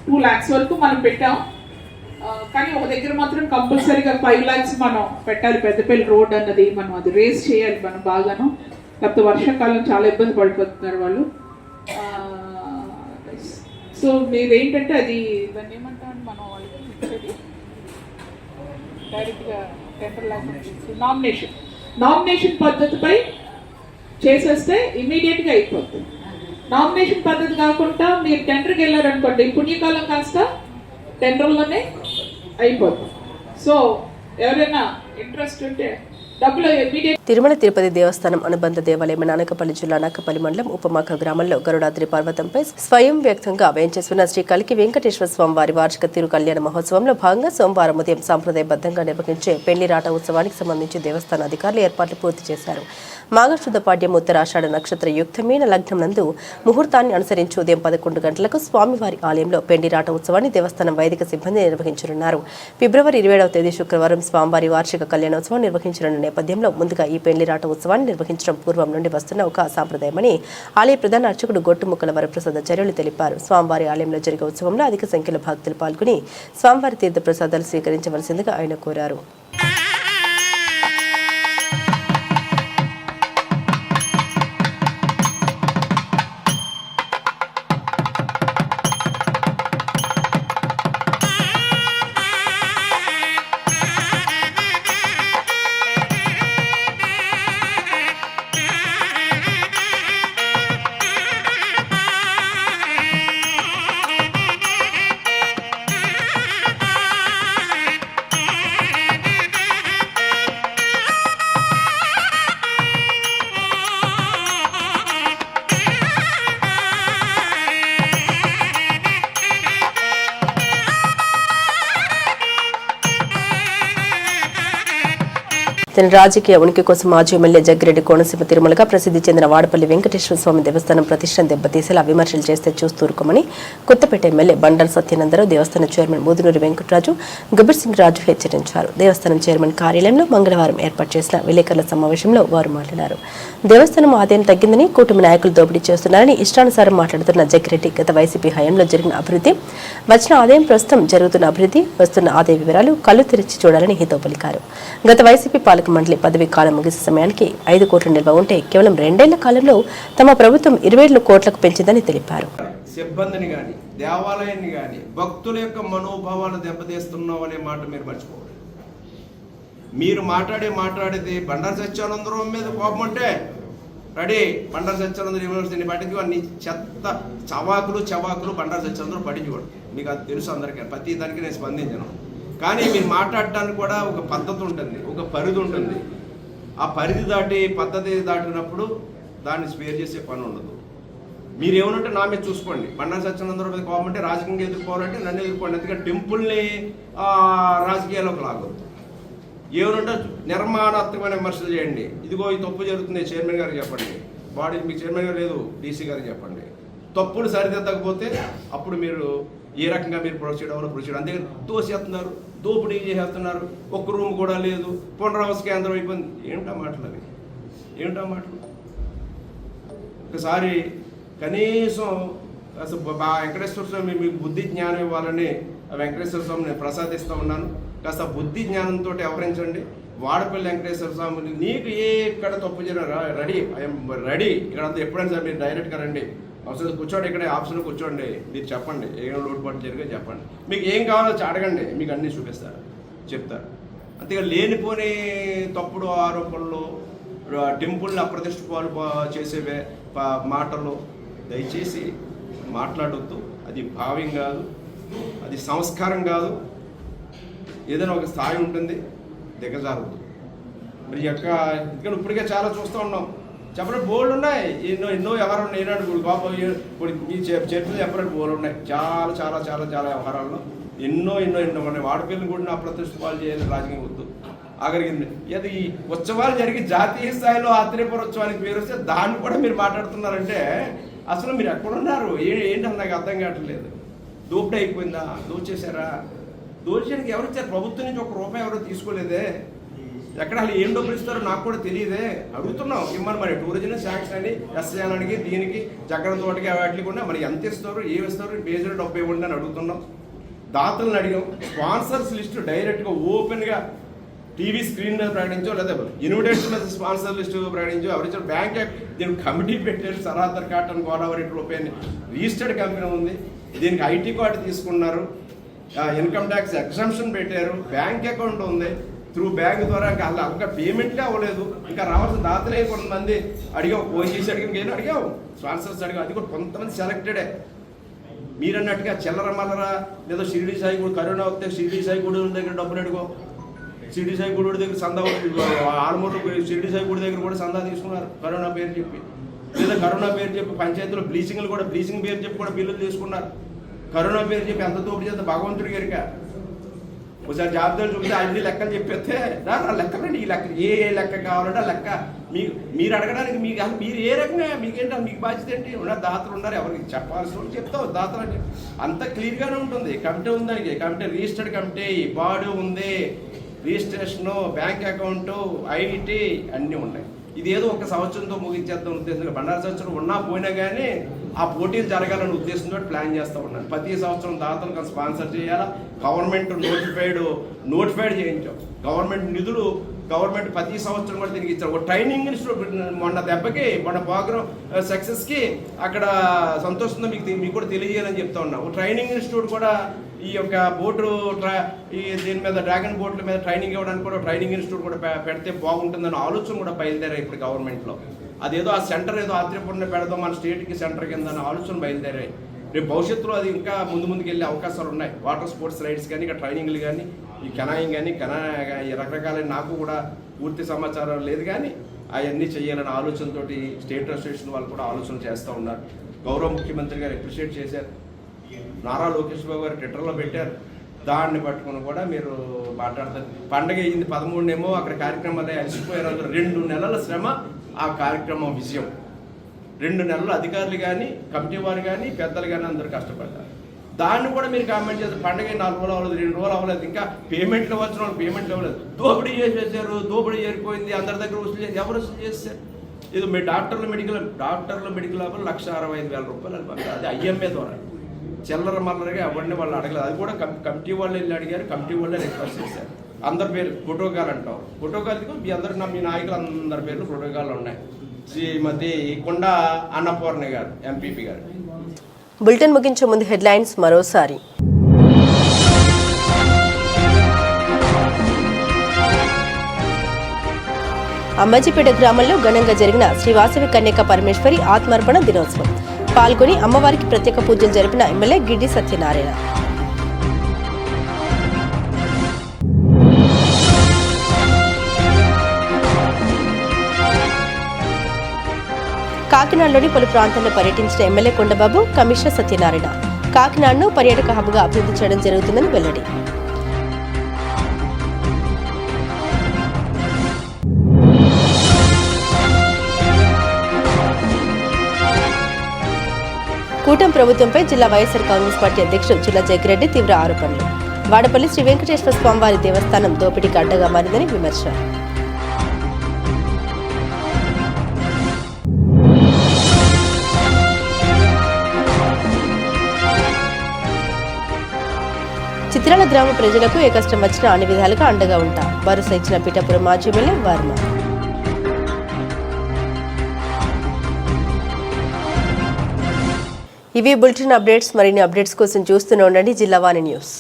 2 lakhs వరకు మనం పెట్టాం. కానీ ఒక దగ్గర మాత్రం కంపల్సరీగా 5 lakhs మనం పెట్టాలి. పెద్దపల్లి రోడ్ అన్నది మనం అది రేస్ చేయాలి మనం బాగాను. లేకపోతే వర్షాకాలం చాలా ఇబ్బంది పడిపోతున్నారు వాళ్ళు. సో మీరు ఏంటంటే అది దాన్ని ఏమంటామని మనం వాళ్ళకి ఇచ్చేది డైరెక్ట్గా టెండర్ నామినేషన్ పద్ధతిపై చేసేస్తే ఇమీడియట్గా అయిపోతుంది. నామినేషన్ పద్ధతి కాకుండా మీరు టెండర్కి వెళ్ళారనుకోండి, పుణ్యకాలం కాస్త టెండర్లోనే అయిపోతుంది. సో ఎవరైనా ఇంట్రెస్ట్ ఉంటే డబ్బులు ఇమీడియట్. తిరుమల తిరుపతి దేవస్థానం అనుబంధ దేవాలయమైన అనకాపల్లి జిల్లా నక్కపల్లి మండలం ఉపమాక గ్రామంలో గరుడాద్రి పర్వతంపై స్వయం వ్యక్తంగా వేంచేస్తున్న శ్రీ కలికి వెంకటేశ్వర స్వామి వారి వార్షిక తిరు కళ్యాణ మహోత్సవంలో భాగంగా సోమవారం ఉదయం సాంప్రదాయబద్ధంగా నిర్వహించే పెళ్లిరాట ఉత్సవానికి సంబంధించి దేవస్థాన అధికారులు ఏర్పాట్లు పూర్తి చేశారు. మాఘశుద్ధ పాడ్యం ఉత్తరాషాఢ నక్షత్ర యుక్తమైన లగ్నం నందు ముహూర్తాన్ని అనుసరించి ఉదయం 11 గంటలకు స్వామివారి ఆలయంలో పెండిరాట ఉత్సవాన్ని దేవస్థానం వైదిక సిబ్బంది నిర్వహించనున్నారు. ఫిబ్రవరి 27వ తేదీ శుక్రవారం స్వామివారి వార్షిక కళ్యాణోత్సవం నిర్వహించనున్న నేపథ్యంలో ముందుగా ఈ పెండిరాట ఉత్సవాన్ని నిర్వహించడం పూర్వం నుండి వస్తున్న ఒక సాంప్రదాయమని ఆలయ ప్రధాన అర్చకుడు గొట్టుముక్కల వరప్రసాదాచార్యులు తెలిపారు. స్వామివారి ఆలయంలో జరిగే ఉత్సవంలో అధిక సంఖ్యలో భక్తులు పాల్గొని స్వామివారి తీర్థ ప్రసాదాలు స్వీకరించవలసిందిగా ఆయన కోరారు. తన రాజకీయ ఉనికి కోసం మాజీ ఎమ్మెల్యే జగ్గిరెడ్డి కోనసీమ తిరుమలగా ప్రసిద్ధి చెందిన వాడపల్లి వెంకటేశ్వర స్వామి దేవస్థానం ప్రతిష్టను దెబ్బతీసేలా విమర్శలు చేస్తే చూస్తూరుకోమని కొత్తపేట ఎమ్మెల్యే బండారు సత్యనందరావు దేవస్థానం చైర్మన్ ముదునూరి వెంకటరాజు గబ్బర్ సింగ్ రాజు హెచ్చరించారు. దేవస్థానం చైర్మన్ కార్యాలయంలో మంగళవారం ఏర్పాటు చేసిన విలేకరుల సమావేశంలో వారు మాట్లాడారు. దేవస్థానం ఆదాయం తగ్గిందని కూటమి నాయకులు దోపిడీ చేస్తున్నారని ఇష్టానుసారం మాట్లాడుతున్న జగ్గిరెడ్డి గత వైసీపీ హయాంలో జరిగిన అభివృద్ధి, వచ్చిన ఆదాయం, ప్రస్తుతం జరుగుతున్న అభివృద్ధి, వస్తున్న ఆదాయ వివరాలు కళ్ళు తెరిచి చూడాలని హితవు పలికారు. గత వైసీపీ పాలక మండలి పదవీ కాలం ముగిసే సమయానికి 5 కోట్ల నిల్వ ఉంటే కేవలం 2 ఏళ్ల కాలంలో తమ ప్రభుత్వం 27 కోట్లకు పెంచిందని తెలిపారు. సిబ్బందిని కానీ, దేవాలయాన్ని కానీ, భక్తుల యొక్క మనోభావాలు దెబ్బతీస్తున్నాం అనే మాట మీరు మర్చిపోవాలి. మీరు మాట్లాడేది బండారు సత్యానందరావు మీద కోపం అంటే రెడీ. బండారు సత్యానందరావు యూనివర్సిటీని పట్టించుకో, అన్ని చెత్త చవాకులు బండారు సత్యానందరావు పట్టించుకోండి. మీకు అది తెలుసు అందరికీ, ప్రతి దానికి నేను స్పందించను. కానీ మీరు మాట్లాడటానికి కూడా ఒక పద్ధతి ఉంటుంది, ఒక పరిధి ఉంటుంది. ఆ పరిధి దాటి పద్ధతి దాటినప్పుడు దాన్ని స్పేర్ చేసే పని ఉండదు. మీరు ఏమనంటే నా మీద చూసుకోండి. బండారు సత్యానందరావు మీద కోపం అంటే రాజకీయంగా ఎదుర్కోవాలంటే నన్ను ఎదుర్కోండి. ఎందుకంటే టెంపుల్ని రాజకీయాల్లోకి లాగొద్దు. ఏమనంటే నిర్మాణాత్మకమైన విమర్శలు చేయండి. ఇదిగో ఈ తప్పు జరుగుతుంది, చైర్మన్ గారికి చెప్పండి. బాడీ మీకు చైర్మన్ గారు లేదు, డీసీ గారికి చెప్పండి. తప్పులు సరిదిద్దకపోతే అప్పుడు మీరు ఏ రకంగా మీరు ప్రొసీడ్ అంతే తోసేస్తున్నారు, దోపిడీ చేసేస్తున్నారు. ఒక్క రూమ్ కూడా లేదు, పునరావాస కేంద్రం అయిపోయింది. ఏమిటా మాటలు అవి? ఒకసారి కనీసం అసలు వెంకటేశ్వర స్వామి మీకు బుద్ధి జ్ఞానం ఇవ్వాలని వెంకటేశ్వర స్వామిని నేను ప్రసాదిస్తూ ఉన్నాను. కాస్త బుద్ధి జ్ఞానంతో వ్యవహరించండి. వాడపల్లి వెంకటేశ్వర స్వామిని నీకు ఎక్కడ తప్పు చేయడం రెడీ, ఐఎమ్ రెడీ. ఇక్కడంతా ఎప్పుడైనా సరే మీరు డైరెక్ట్గా రండి, అవసరం కూర్చోండి, ఇక్కడే ఆప్షన్ కూర్చోండి, మీరు చెప్పండి ఏం లోటుపాటు జరిగే చెప్పండి. మీకు ఏం కావాలో అడగండి, మీకు అన్నీ చూపిస్తారు, చెప్తారు. అంతేగా లేనిపోని తప్పుడు ఆరోపణలు, టెంపుల్ని అప్రతిష్ట పాలు చేసేవే మాటలు దయచేసి మాట్లాడొద్దు. అది భావ్యం కాదు, అది సంస్కారం కాదు. ఏదైనా ఒక స్థాయి ఉంటుంది, దిగజారద్దు. మరి ఎందుకంటే ఇప్పటికే చాలా చూస్తూ ఉన్నాం. చెప్పడం బోర్డు ఉన్నాయి, ఎన్నో వ్యవహారాలు ఏనాడు గోపం మీ చర్చలు చెప్పడానికి బోర్డు ఉన్నాయి. చాలా చాలా చాలా చాలా వ్యవహారాల్లో ఎన్నో ఉన్నాయి. వాడపిల్లని కూడా అప్రతిష్ట పాలు చేయాలి, రాజకీయం వద్దు. ఆఖరికి అది ఉత్సవాలు జరిగి జాతీయ స్థాయిలో ఆత్రేయపురోత్సవానికి పేరు వస్తే దాన్ని కూడా మీరు మాట్లాడుతున్నారంటే అసలు మీరు ఎక్కడున్నారు? ఏంటని నాకు అర్థం కావట్లేదు. దోపిడీ అయిపోయిందా? దోచేశారా? దోచేయడానికి ఎవరు ఇచ్చారు? ప్రభుత్వం నుంచి ₹1 ఎవరో తీసుకోలేదే. ఎక్కడ అసలు ఏం డబ్బులు ఇస్తారో నాకు కూడా తెలియదే. అడుగుతున్నాం ఇమ్మని. మరి టూరిజం శాంక్షన్ అని ఎస్ఐనానికి దీనికి జగ్గడ తోటకి వాటికి కూడా మరి ఎంత ఇస్తారు, ఏమి ఇస్తారు, బేస్డ్ డబ్బు ఇవ్వండి అని అడుగుతున్నాం. దాతలను అడిగాం. స్పాన్సర్స్ లిస్టు డైరెక్ట్గా ఓపెన్గా టీవీ స్క్రీన్ మీద ప్రకటించో, లేదా ఇన్విటేషన్ మీద స్పాన్సర్ లిస్టు ప్రకటించో. ఎవరిచ్చారు? బ్యాంక్ దీనికి కమిటీ పెట్టారు. సరాదర్ కాటన్ గోదావరి రూపాయని రిజిస్టర్డ్ కంపెనీ ఉంది. దీనికి ఐటీ కార్డు తీసుకున్నారు, ఇన్కమ్ ట్యాక్స్ ఎగ్జంప్షన్ పెట్టారు, బ్యాంక్ అకౌంట్ ఉంది. త్రూ బ్యాంక్ ద్వారా ఇంకా పేమెంట్లే అవ్వలేదు. ఇంకా రావాల్సిన దాతలే కొంతమంది అడిగావు, ఫోన్ చేసి అడిగాం, అడిగావు, స్పాన్సర్స్ అడిగావు. అది కూడా కొంతమంది సెలెక్టెడే. మీరన్నట్టుగా చిల్లర మల్లరా లేదా షిరిడి సాయి గుడి కరోనా వస్తే షిరిడి సాయి గుడి దగ్గర డబ్బులు అడుగో. షిరిడి సాయి గుడి దగ్గర సందా ఆల్మోస్ట్ షిరిడి సాయి గుడి దగ్గర కూడా సందా తీసుకున్నారు కరోనా పేరు చెప్పి. లేదా కరోనా పేరు చెప్పి పంచాయతీలో బ్లీచింగ్లు కూడా బ్లీచింగ్ పేరు చెప్పి కూడా బిల్లులు తీసుకున్నారు. కరోనా పేరు చెప్పి ఎంత తోపు చేస్తే భగవంతుడి గారిక ఒకసారి జాబితాలు చూపితే అన్ని లెక్కలు చెప్పేస్తే నా లెక్కలండి, ఈ లెక్క ఏ లెక్క కావాలంటే ఆ లెక్క మీరు అడగడానికి మీరు ఏ రకంగా మీకేంటి, మీకు బాధ్యత ఏంటి? ఉన్న దాతలు ఉన్నారు, ఎవరికి చెప్పాల్సిన చెప్తావు దాతలు అంటే అంత క్లియర్గానే ఉంటుంది. కమిటీ ఉంది, దానికి కమిటీ రిజిస్టర్డ్ కమిటీ, బాడీ ఉంది, రిజిస్ట్రేషను, బ్యాంక్ అకౌంటు, ఐటీ అన్నీ ఉన్నాయి. ఇదేదో ఒక సంవత్సరంతో ముగించేద్దాం ఉద్దేశంగా బండారు సంవత్సరం ఉన్నా పోయినా కానీ ఆ పోటీలు జరగాలని ఉద్దేశంతో ప్లాన్ చేస్తూ ఉన్నాను. ప్రతి సంవత్సరం దాతలకు స్పాన్సర్ చేయాలా. గవర్నమెంట్ నోటిఫైడ్ చేయించాం. గవర్నమెంట్ నిధులు గవర్నమెంట్ ప్రతి సంవత్సరం కూడా దీనికి ఇచ్చారు. ఒక ట్రైనింగ్ ఇన్స్టిట్యూట్ మొన్న ప్రోగ్రామ్ సక్సెస్కి అక్కడ సంతోషంతో మీకు కూడా తెలియజేయాలని చెప్తా ఉన్నా. ఒక ట్రైనింగ్ ఇన్స్టిట్యూట్ కూడా ఈ యొక్క బోటు దీని మీద డ్రాగన్ బోట్ల మీద ట్రైనింగ్ ఇవ్వడానికి కూడా ట్రైనింగ్ ఇన్స్టిట్యూట్ కూడా పెడితే బాగుంటుందన్న ఆలోచన కూడా బయలుదేరాయి ఇప్పుడు గవర్నమెంట్లో. అదేదో ఆ సెంటర్ ఏదో ఆత్రేయపురంలో పెడదాం మన స్టేట్కి సెంటర్ కింద అన్న ఆలోచన బయలుదేరాయి. రేపు భవిష్యత్తులో అది ఇంకా ముందుకు వెళ్ళే అవకాశాలు ఉన్నాయి. వాటర్ స్పోర్ట్స్ రైడ్స్ కానీ, ఇక్కడ ట్రైనింగ్లు కానీ, ఈ కెనాయింగ్ కానీ రకరకాలైన నాకు కూడా పూర్తి సమాచారం లేదు కానీ అవన్నీ చేయాలనే ఆలోచనతో స్టేట్ అసోసియేషన్ వాళ్ళు కూడా ఆలోచన చేస్తూ ఉన్నారు. గౌరవ ముఖ్యమంత్రి గారు అప్రిషియేట్ చేశారు. నారా లోకేష్ బాబు గారు ట్విట్టర్లో పెట్టారు, దాన్ని పట్టుకుని కూడా మీరు మాట్లాడతారు. పండగ అయింది 13 అక్కడ కార్యక్రమాలు అలసిపోయారు. 2 నెలల శ్రమ ఆ కార్యక్రమం విజయం. 2 నెలలు అధికారులు కానీ కమిటీ వారు కానీ పెద్దలు కానీ అందరూ కష్టపడ్డారు. దాన్ని కూడా మీరు కామెంట్ చేస్తారు. పండగ 4 రోజులు అవ్వలేదు, 2 రోజులు అవ్వలేదు, ఇంకా పేమెంట్లు వచ్చిన వాళ్ళు పేమెంట్లు అవ్వలేదు, దోపిడీ చేసేసారు, దోపిడీ చేరిపోయింది, అందరి దగ్గర వసూలు చేసి ఎవరు వసూలు చేస్తారు? ఇది మీ డాక్టర్ల మెడికల్ అవ్వాలి 1,65,000 రూపాయలు. అది IMA ద్వారా చిల్లర మల్లరగా ఎవరిని వాళ్ళు అడగలేదు. అది కూడా కమిటీ వాళ్ళు వెళ్ళి అడిగారు, కమిటీ వాళ్ళే రిక్వెస్ట్ చేశారు. అందరి పేరు ప్రోటోకాల్ అంటాం. ప్రోటోకాల్కి మీ అందరు మీ నాయకులు అందరి పేర్లు ప్రోటోకాల్ ఉన్నాయి. శ్రీమతి కొండ అన్నపూర్ణ గారు MPP గారు. బులెటిన్ ముగించే ముందు హెడ్లైన్స్ మరోసారి. అంబాజీపేట గ్రామంలో ఘనంగా జరిగిన శ్రీ వాసవి కన్యక పరమేశ్వరి ఆత్మార్పణ దినోత్సవం. పాల్గొని అమ్మవారికి ప్రత్యేక పూజలు జరిపిన ఎమ్మెల్యే గిడ్డి సత్యనారాయణ. కాకినాడలోని పలు ప్రాంతాల్లో పర్యటించిన ఎమ్మెల్యే కొండబాబు, కమిషనర్ సత్యనారాయణ కాకినాడను పర్యాటక హబ్గా అభివృద్ధి చేయడం జరుగుతుందని వెల్లడి. కూటమి ప్రభుత్వంపై జిల్లా వైఎస్ఆర్ కాంగ్రెస్ పార్టీ అధ్యక్షుడు జిల్లా జగ్గిరెడ్డి తీవ్ర ఆరోపణలు. వాడపల్లి శ్రీ వెంకటేశ్వర స్వామివారి దేవస్థానం దోపిడీకి అడ్డగా మారిందని విమర్శ. చిత్రాల గ్రామ ప్రజలకు ఏ కష్టం వచ్చినా అన్ని విధాలుగా అండగా ఉంటా భరోసా ఇచ్చిన పిఠాపురం మాజీ ఎమ్మెల్యే వర్మ. ఇవి బులెటిన్ అప్డేట్స్. మరిన్ని అప్డేట్స్ కోసం చూస్తూనే ఉండండి జిల్లా వాణి న్యూస్.